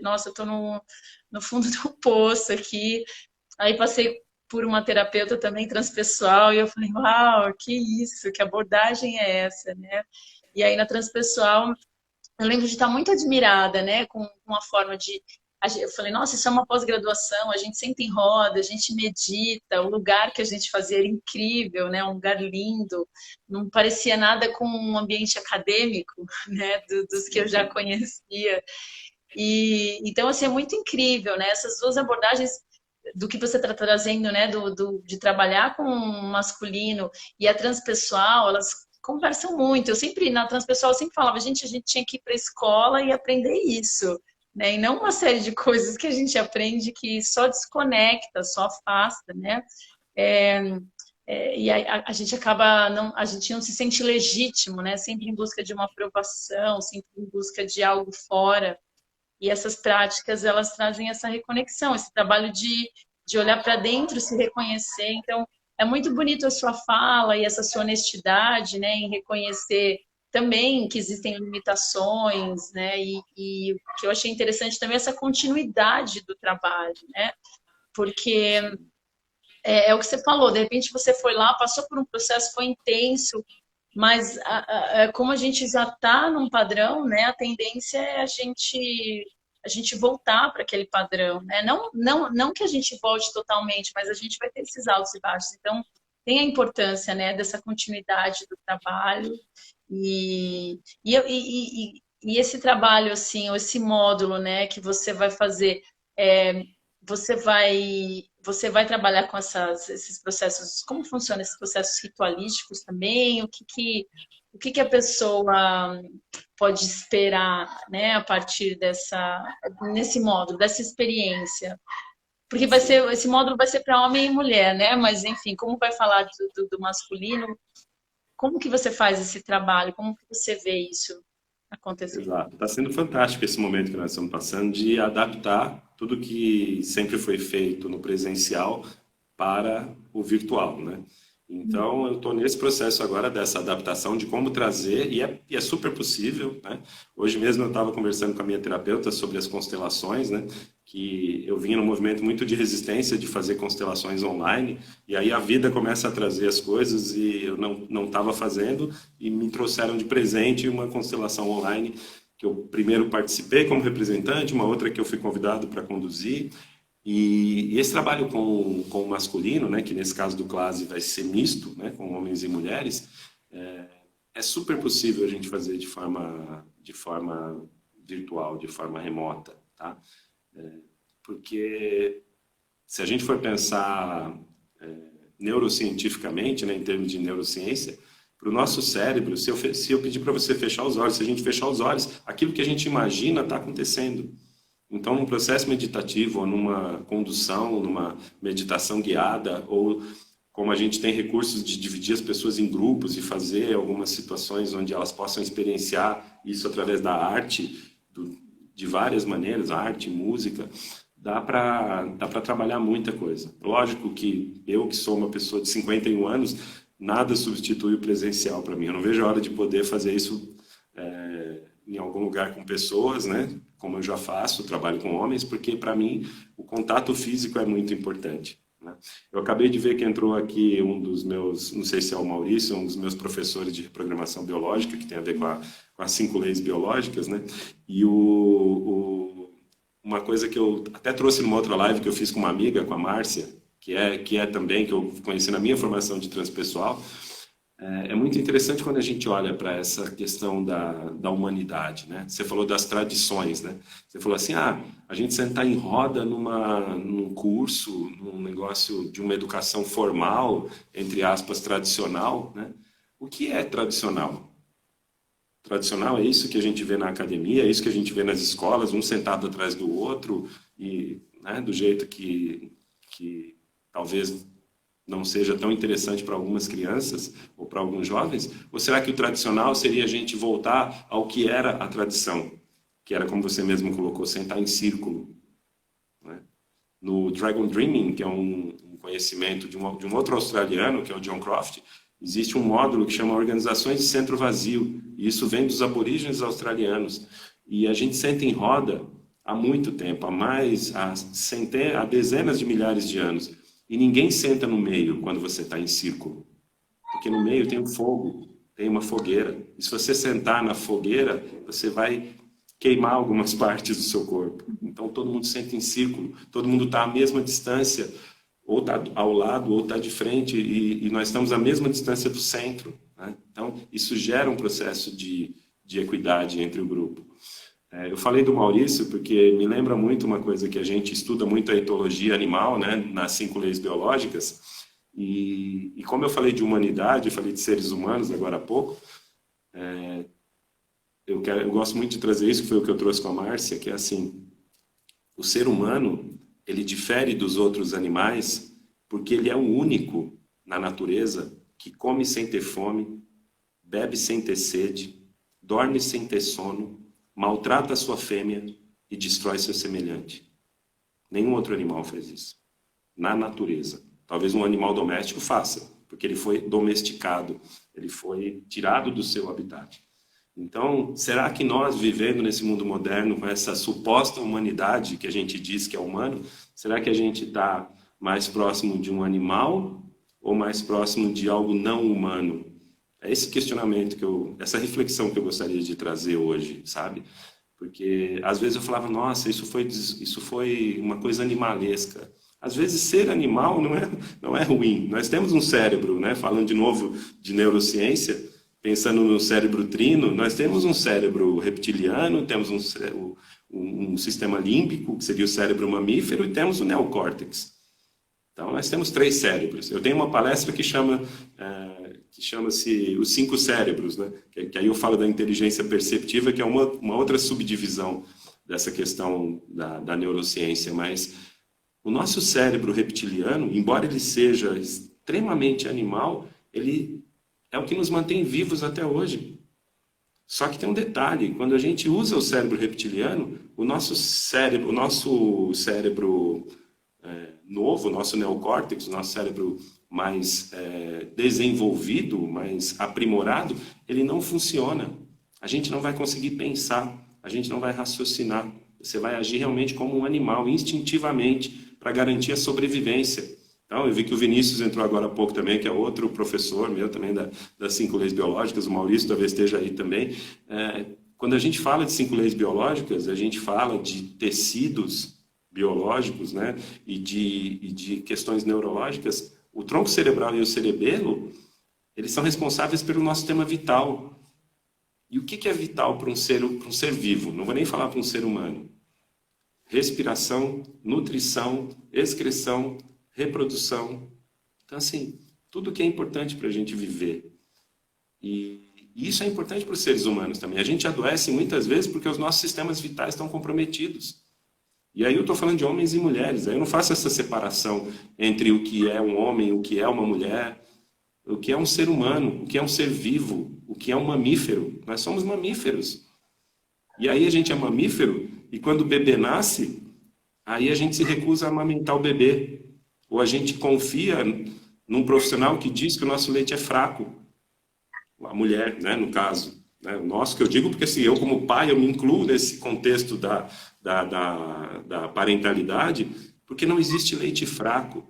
nossa, eu estou no fundo do poço aqui. Aí passei por uma terapeuta também transpessoal e eu falei, uau, que isso, que abordagem é essa, né? E aí na transpessoal eu lembro de estar muito admirada, né, com uma forma de. Eu falei, nossa, isso é uma pós-graduação, a gente senta em roda, a gente medita, o lugar que a gente fazia era incrível, né, um lugar lindo, não parecia nada com um ambiente acadêmico, né, dos que eu já conhecia. E então, assim, é muito incrível, né, essas duas abordagens do que você está trazendo, né, de trabalhar com o masculino e a transpessoal, elas conversam muito. Eu sempre, na transpessoal, eu sempre falava, gente, a gente tinha que ir para a escola e aprender isso, né, e não uma série de coisas que a gente aprende que só desconecta, só afasta, né, e a gente acaba, não, a gente não se sente legítimo, né, sempre em busca de uma aprovação, sempre em busca de algo fora. E essas práticas, elas trazem essa reconexão, esse trabalho de olhar para dentro, se reconhecer. Então, é muito bonito a sua fala e essa sua honestidade, né, em reconhecer também que existem limitações, né, e o que eu achei interessante também é essa continuidade do trabalho, né, porque é o que você falou, de repente você foi lá, passou por um processo, foi intenso, mas como a gente já está num padrão, né, a tendência é a gente voltar para aquele padrão, né? Não que a gente volte totalmente, mas a gente vai ter esses altos e baixos. Então, tem a importância, né, dessa continuidade do trabalho e esse trabalho, assim, esse módulo, né, que você vai fazer, é, você vai trabalhar com esses processos, como funcionam esses processos ritualísticos também, o que a pessoa pode esperar, né, a partir nesse módulo, dessa experiência. Porque esse módulo vai ser para homem e mulher, né? Mas, enfim, como vai falar do masculino, como que você faz esse trabalho? Como que você vê isso acontecer? Exato. Está sendo fantástico esse momento que nós estamos passando de adaptar tudo que sempre foi feito no presencial para o virtual, né? Então, eu estou nesse processo agora dessa adaptação de como trazer, e é super possível, né? Hoje mesmo eu estava conversando com a minha terapeuta sobre as constelações, né? Que eu vinha num movimento muito de resistência de fazer constelações online, e aí a vida começa a trazer as coisas e eu não estava fazendo, e me trouxeram de presente uma constelação online que eu primeiro participei como representante, uma outra que eu fui convidado para conduzir, e esse trabalho com o masculino, né, que nesse caso do classe vai ser misto, né, com homens e mulheres, é super possível a gente fazer de forma virtual, de forma remota, tá? Porque se a gente for pensar neurocientificamente, né, em termos de neurociência, para o nosso cérebro, se eu pedir para você fechar os olhos, se a gente fechar os olhos, aquilo que a gente imagina está acontecendo. Então, num processo meditativo, ou numa condução, numa meditação guiada, ou como a gente tem recursos de dividir as pessoas em grupos e fazer algumas situações onde elas possam experienciar isso através da arte, de várias maneiras, arte, música, dá para trabalhar muita coisa. Lógico que eu, que sou uma pessoa de 51 anos, nada substitui o presencial para mim. Eu não vejo a hora de poder fazer isso em algum lugar com pessoas, né? Como eu já faço, trabalho com homens, porque para mim o contato físico é muito importante. né? Eu acabei de ver que entrou aqui um dos meus, não sei se é o Maurício, um dos meus professores de reprogramação biológica, que tem a ver com as 5 leis biológicas, né? E uma coisa que eu até trouxe numa outra live que eu fiz com uma amiga, com a Márcia, que é também, que eu conheci na minha formação de transpessoal, é muito interessante quando a gente olha para essa questão da humanidade, né? Você falou das tradições, né? Você falou assim, a gente sentar em roda num curso, num negócio de uma educação formal, entre aspas, tradicional, né? O que é tradicional? Tradicional é isso que a gente vê na academia, é isso que a gente vê nas escolas, um sentado atrás do outro, e, né, do jeito que talvez não seja tão interessante para algumas crianças ou para alguns jovens? Ou será que o tradicional seria a gente voltar ao que era a tradição? Que era, como você mesmo colocou, sentar em círculo, né? No Dragon Dreaming, que é um conhecimento de um outro australiano, que é o John Croft, existe um módulo que chama Organizações de Centro Vazio, e isso vem dos aborígenes australianos. E a gente senta em roda há muito tempo, há dezenas de milhares de anos. E ninguém senta no meio quando você está em círculo, porque no meio tem um fogo, tem uma fogueira. E se você sentar na fogueira, você vai queimar algumas partes do seu corpo. Então todo mundo senta em círculo, todo mundo está à mesma distância, ou está ao lado, ou está de frente, e nós estamos à mesma distância do centro, né? Então isso gera um processo de equidade entre o grupo. Eu falei do Maurício porque me lembra muito uma coisa que a gente estuda muito, a etologia animal, né, nas 5 leis biológicas, e como eu falei de humanidade, eu falei de seres humanos agora há pouco, eu gosto muito de trazer isso, que foi o que eu trouxe com a Márcia, que é assim, o ser humano, ele difere dos outros animais porque ele é o único na natureza que come sem ter fome, bebe sem ter sede, dorme sem ter sono, maltrata a sua fêmea e destrói seu semelhante. Nenhum outro animal faz isso. Na natureza. Talvez um animal doméstico faça, porque ele foi domesticado, ele foi tirado do seu habitat. Então, será que nós, vivendo nesse mundo moderno, com essa suposta humanidade que a gente diz que é humano, será que a gente está mais próximo de um animal ou mais próximo de algo não humano? É esse questionamento essa reflexão que eu gostaria de trazer hoje, sabe? Porque às vezes eu falava, nossa, isso foi uma coisa animalesca. Às vezes ser animal não é ruim. Nós temos um cérebro, né? Falando de novo de neurociência, pensando no cérebro trino, nós temos um cérebro reptiliano, temos um sistema límbico, que seria o cérebro mamífero, e temos o neocórtex. Então, nós temos 3 cérebros. Eu tenho uma palestra que chama-se Os 5 Cérebros, né? Que aí eu falo da inteligência perceptiva, que é uma outra subdivisão dessa questão da neurociência. Mas o nosso cérebro reptiliano, embora ele seja extremamente animal, ele é o que nos mantém vivos até hoje. Só que tem um detalhe, quando a gente usa o cérebro reptiliano, o nosso cérebro novo, o nosso neocórtex, o nosso cérebro mais desenvolvido, mais aprimorado, ele não funciona. A gente não vai conseguir pensar, a gente não vai raciocinar. Você vai agir realmente como um animal, instintivamente, para garantir a sobrevivência. Então, eu vi que o Vinícius entrou agora há pouco também, que é outro professor meu também das 5 leis biológicas, o Maurício talvez esteja aí também. Quando a gente fala de 5 leis biológicas, a gente fala de tecidos biológicos, né, e de questões neurológicas. O tronco cerebral e o cerebelo, eles são responsáveis pelo nosso sistema vital. E o que é vital para um ser vivo? Não vou nem falar para um ser humano. Respiração, nutrição, excreção, reprodução. Então, assim, tudo que é importante para a gente viver. E isso é importante para os seres humanos também. A gente adoece muitas vezes porque os nossos sistemas vitais estão comprometidos. E aí eu estou falando de homens e mulheres. Aí eu não faço essa separação entre o que é um homem, o que é uma mulher, o que é um ser humano, o que é um ser vivo, o que é um mamífero. Nós somos mamíferos. E aí a gente é mamífero e quando o bebê nasce, aí a gente se recusa a amamentar o bebê. Ou a gente confia num profissional que diz que o nosso leite é fraco. A mulher, né, no caso. Né, o nosso, que eu digo porque assim, eu como pai, eu me incluo nesse contexto da parentalidade, porque não existe leite fraco.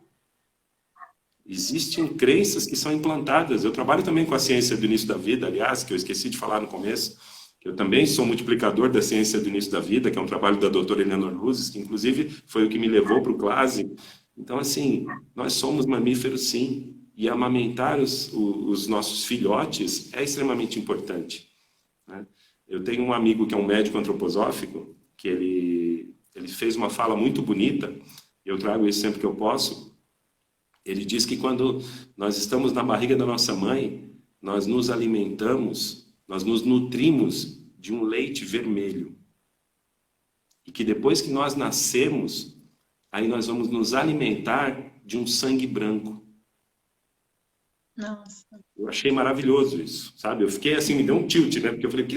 Existem crenças que são implantadas. Eu trabalho também com a ciência do início da vida, aliás, que eu esqueci de falar no começo. Eu também sou multiplicador da ciência do início da vida, que é um trabalho da doutora Eleanor Luzes, que inclusive foi o que me levou para o CLASE. Então, assim, nós somos mamíferos, sim, e amamentar os nossos filhotes é extremamente importante, né? Eu tenho um amigo que é um médico antroposófico, que ele fez uma fala muito bonita, e eu trago isso sempre que eu posso. Ele diz que quando nós estamos na barriga da nossa mãe, nós nos alimentamos, nós nos nutrimos de um leite vermelho. E que depois que nós nascemos, aí nós vamos nos alimentar de um sangue branco. Nossa. Eu achei maravilhoso isso, sabe? Eu fiquei assim, me deu um tilt, né? Porque eu falei,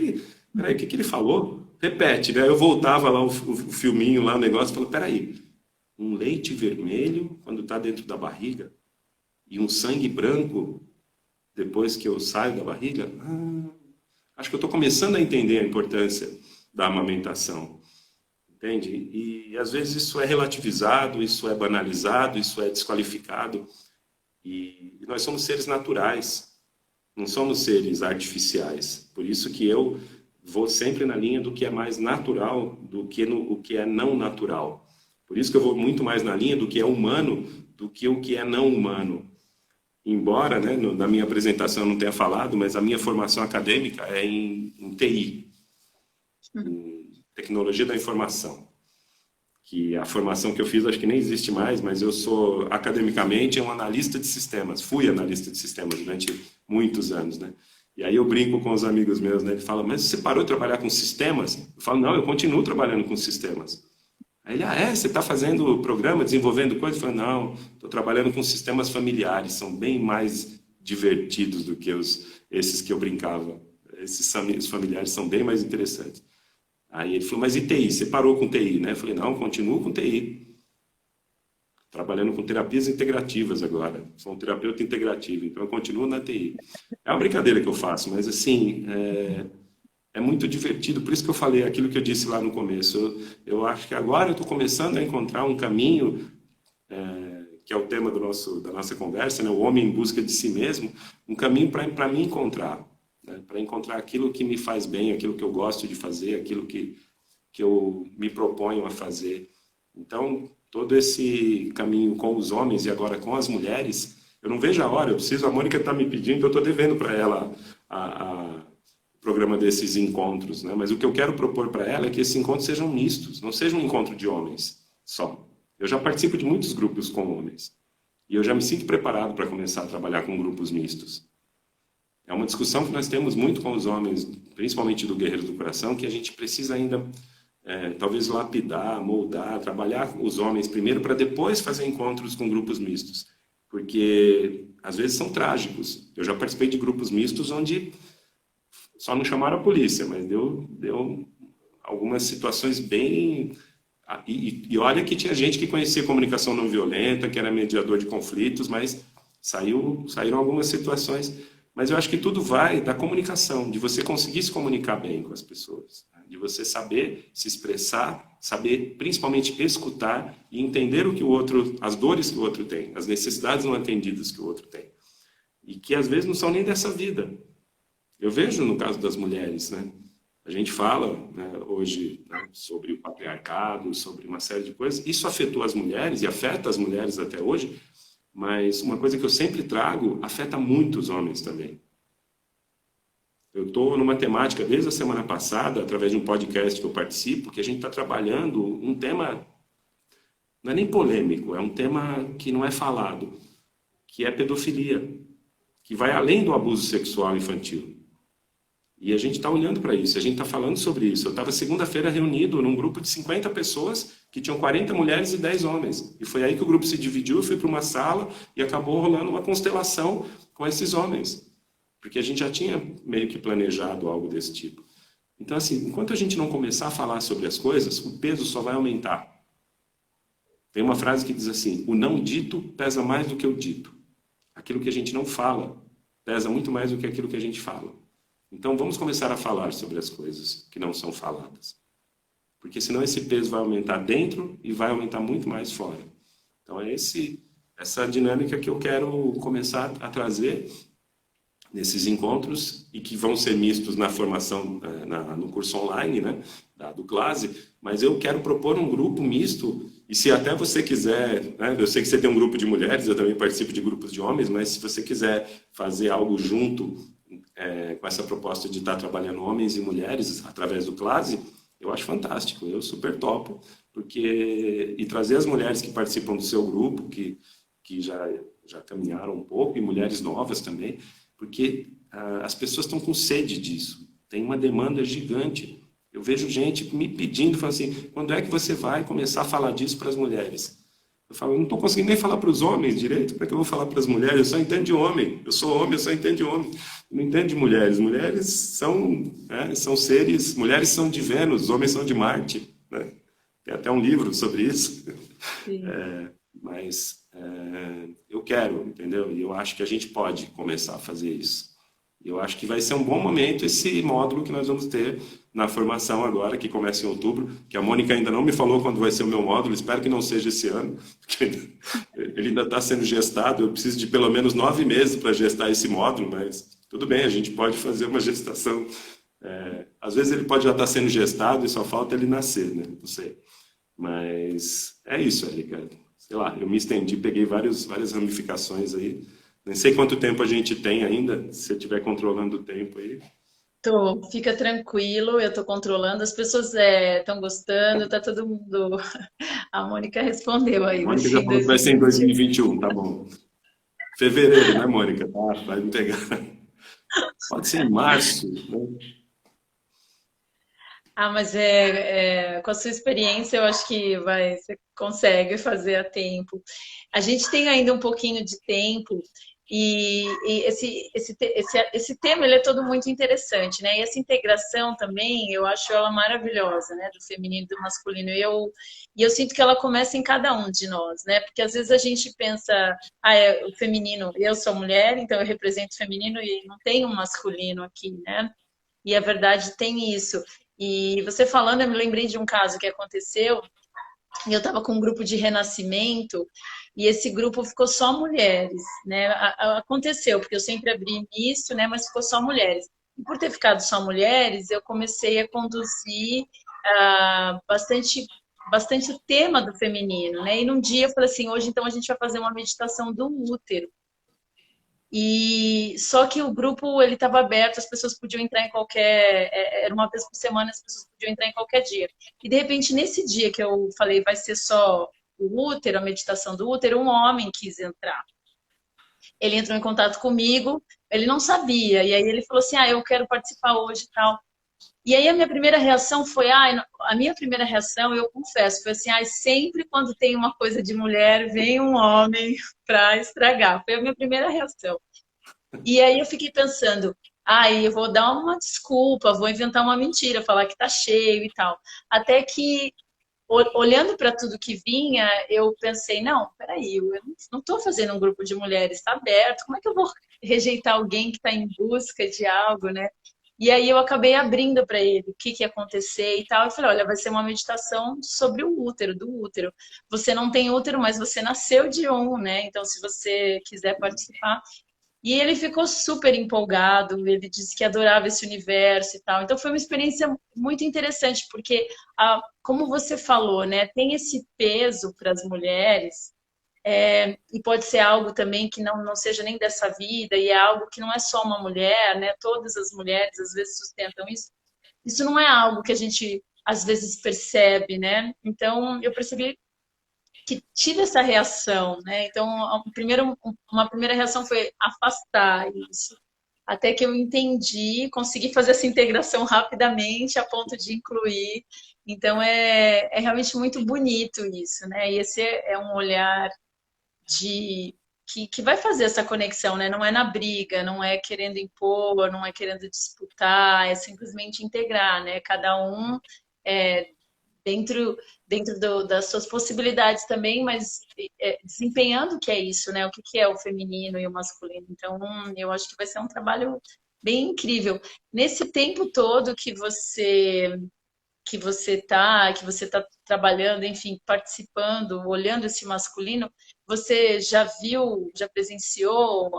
peraí, o que ele falou? Repete, né? Eu voltava lá o filminho, lá o negócio, e falei, peraí, um leite vermelho quando está dentro da barriga e um sangue branco depois que eu saio da barriga? Acho que eu estou começando a entender a importância da amamentação, entende? E às vezes isso é relativizado, isso é banalizado, isso é desqualificado. E nós somos seres naturais, não somos seres artificiais. Por isso que eu vou sempre na linha do que é mais natural do que o que é não natural. Por isso que eu vou muito mais na linha do que é humano do que o que é não humano. Embora, né, na minha apresentação eu não tenha falado, mas a minha formação acadêmica é em TI, em Tecnologia da Informação. Que a formação que eu fiz acho que nem existe mais, mas eu sou academicamente um analista de sistemas. Fui analista de sistemas durante muitos anos, né? E aí eu brinco com os amigos meus, né? Ele fala, mas você parou de trabalhar com sistemas? Eu falo, não, eu continuo trabalhando com sistemas. Aí ele, você está fazendo programa, desenvolvendo coisa? Eu falo, não, estou trabalhando com sistemas familiares, são bem mais divertidos do que esses que eu brincava. Esses familiares são bem mais interessantes. Aí ele falou, mas e TI? Você parou com TI, né? Eu falei, não, continuo com TI. Trabalhando com terapias integrativas agora. Sou um terapeuta integrativo, então eu continuo na TI. É uma brincadeira que eu faço, mas assim, é muito divertido. Por isso que eu falei aquilo que eu disse lá no começo. Eu acho que agora eu estou começando a encontrar um caminho, que é o tema da nossa conversa, né? O homem em busca de si mesmo, um caminho para me encontrar. Né? Para encontrar aquilo que me faz bem, aquilo que eu gosto de fazer, aquilo que eu me proponho a fazer. Então, todo esse caminho com os homens e agora com as mulheres, eu não vejo a hora, a Mônica está me pedindo, eu estou devendo para ela o programa desses encontros, né? Mas o que eu quero propor para ela é que esses encontros sejam mistos, não seja um encontro de homens só. Eu já participo de muitos grupos com homens, e eu já me sinto preparado para começar a trabalhar com grupos mistos. É uma discussão que nós temos muito com os homens, principalmente do Guerreiros do Coração, que a gente precisa ainda, talvez, lapidar, moldar, trabalhar os homens primeiro, para depois fazer encontros com grupos mistos. Porque, às vezes, são trágicos. Eu já participei de grupos mistos onde só não chamaram a polícia, mas deu algumas situações bem... E olha que tinha gente que conhecia comunicação não violenta, que era mediador de conflitos, mas saíram algumas situações... Mas eu acho que tudo vai da comunicação, de você conseguir se comunicar bem com as pessoas, né? De você saber se expressar, saber principalmente escutar e entender o que o outro, as dores que o outro tem, as necessidades não atendidas que o outro tem. E que às vezes não são nem dessa vida. Eu vejo no caso das mulheres, né? A gente fala, né, hoje, né, sobre o patriarcado, sobre uma série de coisas. Isso afetou as mulheres e afeta as mulheres até hoje. Mas uma coisa que eu sempre trago afeta muito os homens também. Eu estou numa temática desde a semana passada, através de um podcast que eu participo, que a gente está trabalhando um tema, não é nem polêmico, é um tema que não é falado, que é pedofilia, que vai além do abuso sexual infantil. E a gente está olhando para isso, a gente está falando sobre isso. Eu estava segunda-feira reunido num grupo de 50 pessoas, que tinham 40 mulheres e 10 homens. E foi aí que o grupo se dividiu, eu fui para uma sala e acabou rolando uma constelação com esses homens. Porque a gente já tinha meio que planejado algo desse tipo. Então, assim, enquanto a gente não começar a falar sobre as coisas, o peso só vai aumentar. Tem uma frase que diz assim, o não dito pesa mais do que o dito. Aquilo que a gente não fala pesa muito mais do que aquilo que a gente fala. Então, vamos começar a falar sobre as coisas que não são faladas. Porque senão esse peso vai aumentar dentro e vai aumentar muito mais fora. Então, é esse essa dinâmica que eu quero começar a trazer nesses encontros e que vão ser mistos na formação, no curso online, né, do Clase, mas eu quero propor um grupo misto e se até você quiser, né, eu sei que você tem um grupo de mulheres, eu também participo de grupos de homens, mas se você quiser fazer algo junto com essa proposta de estar trabalhando homens e mulheres através do Clase, eu acho fantástico, eu super topo, porque e trazer as mulheres que participam do seu grupo, que já caminharam um pouco, e mulheres novas também, porque as pessoas estão com sede disso. Tem uma demanda gigante. Eu vejo gente me pedindo, falando assim, quando é que você vai começar a falar disso para as mulheres? Eu falo, eu não estou conseguindo nem falar para os homens direito, como é que eu vou falar para as mulheres? Eu só entendo de homem. Eu sou homem, eu só entendo de homem. Eu não entendo de mulheres. Mulheres são seres, mulheres são de Vênus, homens são de Marte. Né? Tem até um livro sobre isso. Mas eu quero, entendeu? E eu acho que a gente pode começar a fazer isso. Eu acho que vai ser um bom momento esse módulo que nós vamos ter na formação agora, que começa em outubro, que a Mônica ainda não me falou quando vai ser o meu módulo, espero que não seja esse ano, porque ele ainda está sendo gestado, eu preciso de pelo menos 9 meses para gestar esse módulo, mas tudo bem, a gente pode fazer uma gestação. Às vezes ele pode já estar sendo gestado e só falta ele nascer, né? Não sei. Mas é isso, Érica. Sei lá, eu me estendi, peguei várias ramificações aí. Nem sei quanto tempo a gente tem ainda, se eu estiver controlando o tempo aí. Fica tranquilo, eu tô controlando, as pessoas estão gostando, tá todo mundo. A Mônica respondeu A aí, vai Mônica ser já em falou que vai ser em 2021. 2021, tá bom. Fevereiro, né, Mônica? Tá, vai me pegar. Pode ser em março, né? Ah, mas com a sua experiência, eu acho que você consegue fazer a tempo. A gente tem ainda um pouquinho de tempo e esse tema ele é todo muito interessante, né? E essa integração também, eu acho ela maravilhosa, né? Do feminino e do masculino. E eu sinto que ela começa em cada um de nós, né? Porque às vezes a gente pensa, é o feminino, eu sou mulher, então eu represento o feminino e não tem um masculino aqui, né? E a verdade tem isso. E você falando, eu me lembrei de um caso que aconteceu, e eu estava com um grupo de renascimento, e esse grupo ficou só mulheres, né? Aconteceu, porque eu sempre abri nisso, né? Mas ficou só mulheres. E por ter ficado só mulheres, eu comecei a conduzir bastante o tema do feminino, né? E num dia eu falei assim, hoje então a gente vai fazer uma meditação do útero. E só que o grupo ele estava aberto, as pessoas podiam entrar em qualquer, era uma vez por semana, as pessoas podiam entrar em qualquer dia. E de repente nesse dia que eu falei vai ser só o útero, a meditação do útero, um homem quis entrar. Ele entrou em contato comigo, ele não sabia, e aí ele falou assim: "Ah, eu quero participar hoje e tal". E aí a minha primeira reação foi, a minha primeira reação, eu confesso, foi assim, sempre quando tem uma coisa de mulher, vem um homem para estragar. Foi a minha primeira reação. E aí eu fiquei pensando, eu vou dar uma desculpa, vou inventar uma mentira, falar que tá cheio e tal. Até que, olhando para tudo que vinha, eu pensei, não, peraí, eu não estou fazendo um grupo de mulheres, está aberto, como é que eu vou rejeitar alguém que está em busca de algo, né? E aí eu acabei abrindo para ele o que ia acontecer e tal. Eu falei, olha, vai ser uma meditação sobre o útero, do útero. Você não tem útero, mas você nasceu de um, né? Então, se você quiser participar, e ele ficou super empolgado, ele disse que adorava esse universo e tal. Então foi uma experiência muito interessante, porque, como você falou, né, tem esse peso para as mulheres, e pode ser algo também que não seja nem dessa vida, e é algo que não é só uma mulher, né, todas as mulheres às vezes sustentam isso. Isso não é algo que a gente às vezes percebe, né? Então eu percebi que tive essa reação, né? Então, uma primeira reação foi afastar isso. Até que eu entendi, consegui fazer essa integração rapidamente a ponto de incluir. Então, é realmente muito bonito isso, né? E esse é um olhar que vai fazer essa conexão, né? Não é na briga, não é querendo impor, não é querendo disputar, é simplesmente integrar, né? Cada um é, dentro das suas possibilidades também, mas desempenhando o que é isso, né? O que é o feminino e o masculino. Então, eu acho que vai ser um trabalho bem incrível. Nesse tempo todo que você que você tá trabalhando, enfim, participando, olhando esse masculino, você já viu, já presenciou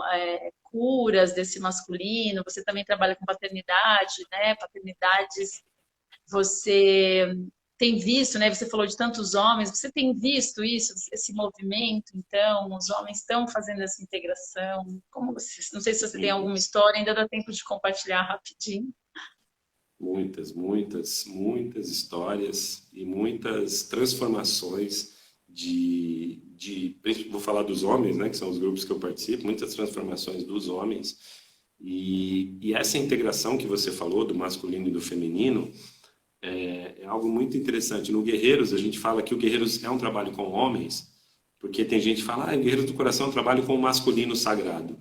curas desse masculino? Você também trabalha com paternidade, né? Paternidades, você tem visto, né? Você falou de tantos homens, você tem visto isso, esse movimento, então, os homens estão fazendo essa integração. Como você, não sei se você tem alguma história, ainda dá tempo de compartilhar rapidinho. Muitas histórias e muitas transformações vou falar dos homens, né, que são os grupos que eu participo, muitas transformações dos homens e essa integração que você falou do masculino e do feminino é algo muito interessante. No Guerreiros, a gente fala que o Guerreiros é um trabalho com homens, porque tem gente que fala, o Guerreiros do Coração é um trabalho com o masculino sagrado.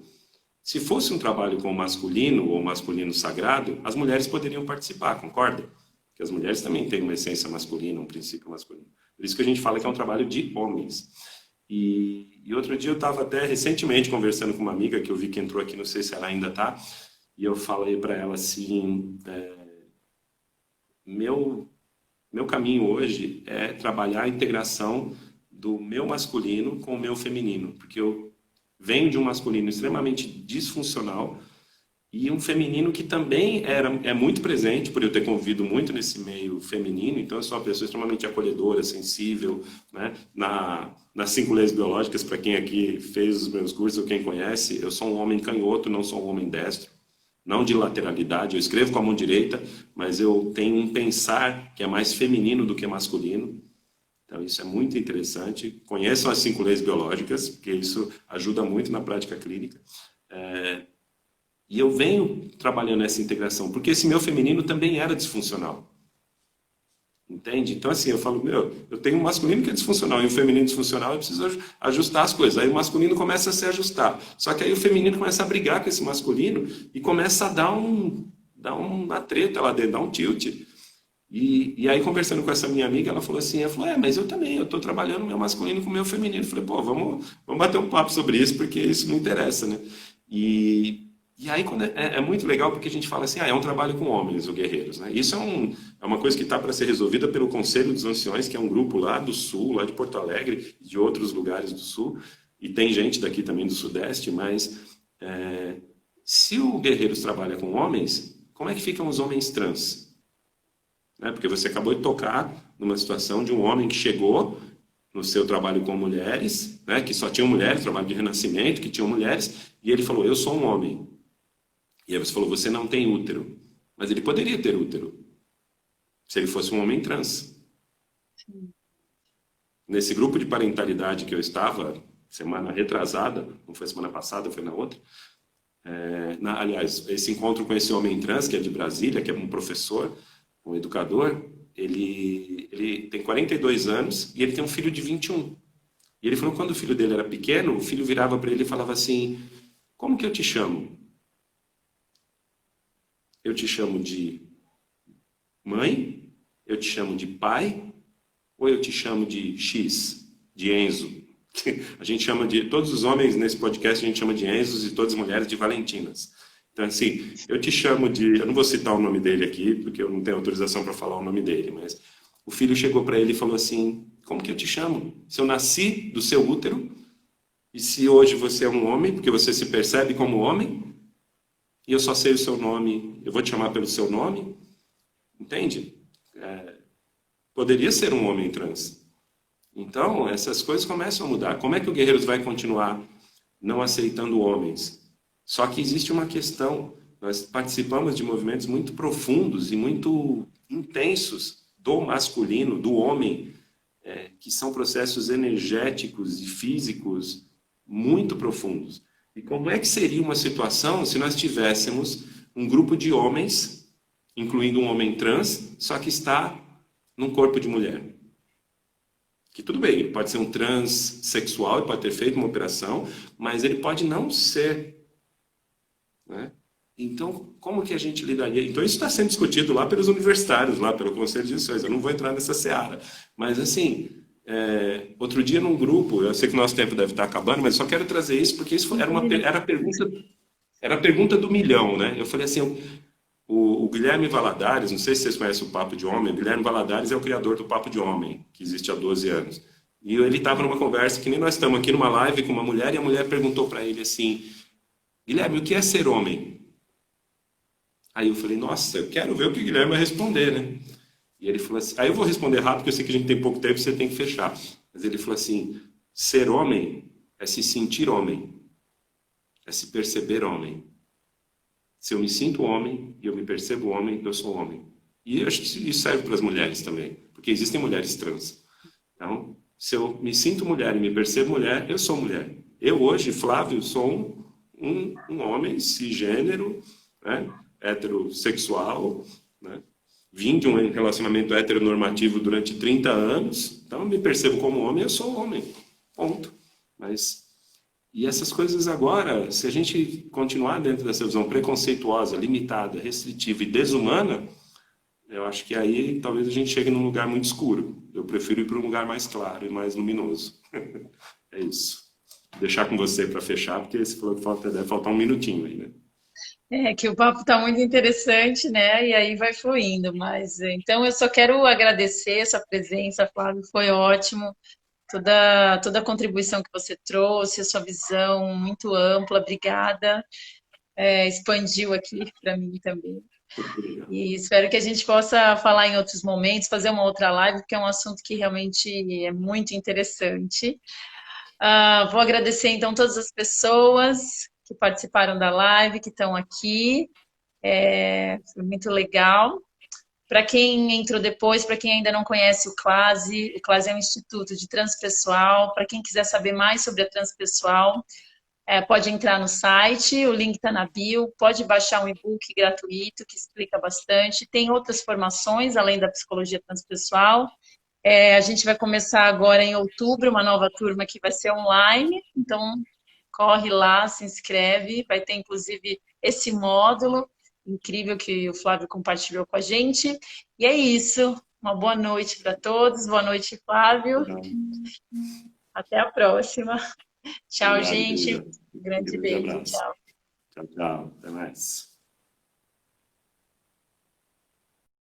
Se fosse um trabalho com o masculino ou masculino sagrado, as mulheres poderiam participar, concorda? Porque as mulheres também têm uma essência masculina, um princípio masculino. Por isso que a gente fala que é um trabalho de homens. E outro dia eu estava até recentemente conversando com uma amiga que eu vi que entrou aqui, não sei se ela ainda está, e eu falei para ela assim, meu caminho hoje é trabalhar a integração do meu masculino com o meu feminino, porque eu venho de um masculino extremamente disfuncional e um feminino que também é muito presente, por eu ter convivido muito nesse meio feminino, então eu sou uma pessoa extremamente acolhedora, sensível, né? Nas 5 leis biológicas, para quem aqui fez os meus cursos ou quem conhece, eu sou um homem canhoto, não sou um homem destro, não de lateralidade, eu escrevo com a mão direita, mas eu tenho um pensar que é mais feminino do que masculino. Então, isso é muito interessante. Conheçam as 5 leis biológicas, porque isso ajuda muito na prática clínica. E eu venho trabalhando essa integração, porque esse meu feminino também era disfuncional. Entende? Então, assim, eu falo, eu tenho um masculino que é disfuncional e um feminino disfuncional, eu preciso ajustar as coisas. Aí o masculino começa a se ajustar. Só que aí o feminino começa a brigar com esse masculino e começa a dar uma treta lá dentro, dar um tilt. E aí, conversando com essa minha amiga, ela falou assim, mas eu também, eu estou trabalhando meu masculino com o meu feminino. Eu falei, vamos bater um papo sobre isso, porque isso me interessa, né? E aí é muito legal porque a gente fala assim, é um trabalho com homens, o Guerreiros, né? Isso é uma coisa que está para ser resolvida pelo Conselho dos Anciões, que é um grupo lá do Sul, lá de Porto Alegre, de outros lugares do Sul, e tem gente daqui também do Sudeste, mas se o Guerreiros trabalha com homens, como é que ficam os homens trans? Né? Porque você acabou de tocar numa situação de um homem que chegou no seu trabalho com mulheres, né, que só tinham mulheres, trabalho de renascimento, que tinham mulheres, e ele falou, eu sou um homem. E aí você falou, você não tem útero. Mas ele poderia ter útero, se ele fosse um homem trans. Sim. Nesse grupo de parentalidade que eu estava, semana retrasada, não foi semana passada, foi na outra, aliás, esse encontro com esse homem trans, que é de Brasília, que é um professor, um educador, ele tem 42 anos e ele tem um filho de 21. E ele falou que quando o filho dele era pequeno, o filho virava para ele e falava assim, como que eu te chamo? Eu te chamo de mãe? Eu te chamo de pai? Ou eu te chamo de X, de Enzo? A gente chama todos os homens nesse podcast, a gente chama de Enzos e todas as mulheres de Valentinas. Então, assim, eu te chamo de... Eu não vou citar o nome dele aqui, porque eu não tenho autorização para falar o nome dele, mas o filho chegou para ele e falou assim, como que eu te chamo? Se eu nasci do seu útero, e se hoje você é um homem, porque você se percebe como homem, e eu só sei o seu nome, eu vou te chamar pelo seu nome, entende? Poderia ser um homem trans. Então, essas coisas começam a mudar. Como é que o Guerreiros vai continuar não aceitando homens? Só que existe uma questão, nós participamos de movimentos muito profundos e muito intensos do masculino, do homem, que são processos energéticos e físicos muito profundos. E como é que seria uma situação se nós tivéssemos um grupo de homens, incluindo um homem trans, só que está num corpo de mulher? Que tudo bem, ele pode ser um transexual, ele pode ter feito uma operação, mas ele pode não ser. Né? Então, como que a gente lidaria? Então, isso está sendo discutido lá pelos universitários, lá pelo Conselho de Anciões. Eu não vou entrar nessa seara. Mas, assim, outro dia num grupo, eu sei que o nosso tempo deve estar acabando, mas só quero trazer isso porque isso era a pergunta do milhão, né? Eu falei assim, O Guilherme Valadares, não sei se vocês conhecem o Papo de Homem, o Guilherme Valadares é o criador do Papo de Homem, que existe há 12 anos. E ele estava numa conversa, que nem nós estamos aqui numa live com uma mulher, e a mulher perguntou para ele assim, Guilherme, o que é ser homem? Aí eu falei, nossa, eu quero ver o que o Guilherme vai responder, né? E ele falou assim, aí eu vou responder rápido, porque eu sei que a gente tem pouco tempo, você tem que fechar. Mas ele falou assim, ser homem é se sentir homem, é se perceber homem. Se eu me sinto homem e eu me percebo homem, eu sou homem. E eu acho que isso serve para as mulheres também, porque existem mulheres trans. Então, se eu me sinto mulher e me percebo mulher, eu sou mulher. Eu hoje, Flávio, sou um homem cisgênero, né, heterossexual, né, vim de um relacionamento heteronormativo durante 30 anos, então eu me percebo como homem, eu sou homem. Ponto. Mas e essas coisas agora, se a gente continuar dentro dessa visão preconceituosa, limitada, restritiva e desumana, eu acho que aí talvez a gente chegue num lugar muito escuro. Eu prefiro ir para um lugar mais claro e mais luminoso. É isso. Vou deixar com você para fechar, porque você falou que deve faltar um minutinho aí, né? É que o papo está muito interessante, né? E aí vai fluindo. Mas então eu só quero agradecer essa presença, Flávio, foi ótimo. Toda a contribuição que você trouxe, a sua visão muito ampla, obrigada. Expandiu aqui para mim também. E espero que a gente possa falar em outros momentos, fazer uma outra live, porque é um assunto que realmente é muito interessante. Vou agradecer então todas as pessoas que participaram da live, que estão aqui. Foi muito legal. Para quem entrou depois, para quem ainda não conhece o CLASE é um instituto de transpessoal. Para quem quiser saber mais sobre a transpessoal, pode entrar no site, o link está na bio, pode baixar um e-book gratuito que explica bastante. Tem outras formações, além da psicologia transpessoal. A gente vai começar agora em outubro, uma nova turma que vai ser online, então corre lá, se inscreve, vai ter inclusive esse módulo incrível que o Flávio compartilhou com a gente. E é isso. Uma boa noite para todos. Boa noite, Flávio. Até a próxima. Tchau, Obrigado, gente. querida. Um grande Grande beijo. abraço. Tchau. Tchau, tchau. Até mais.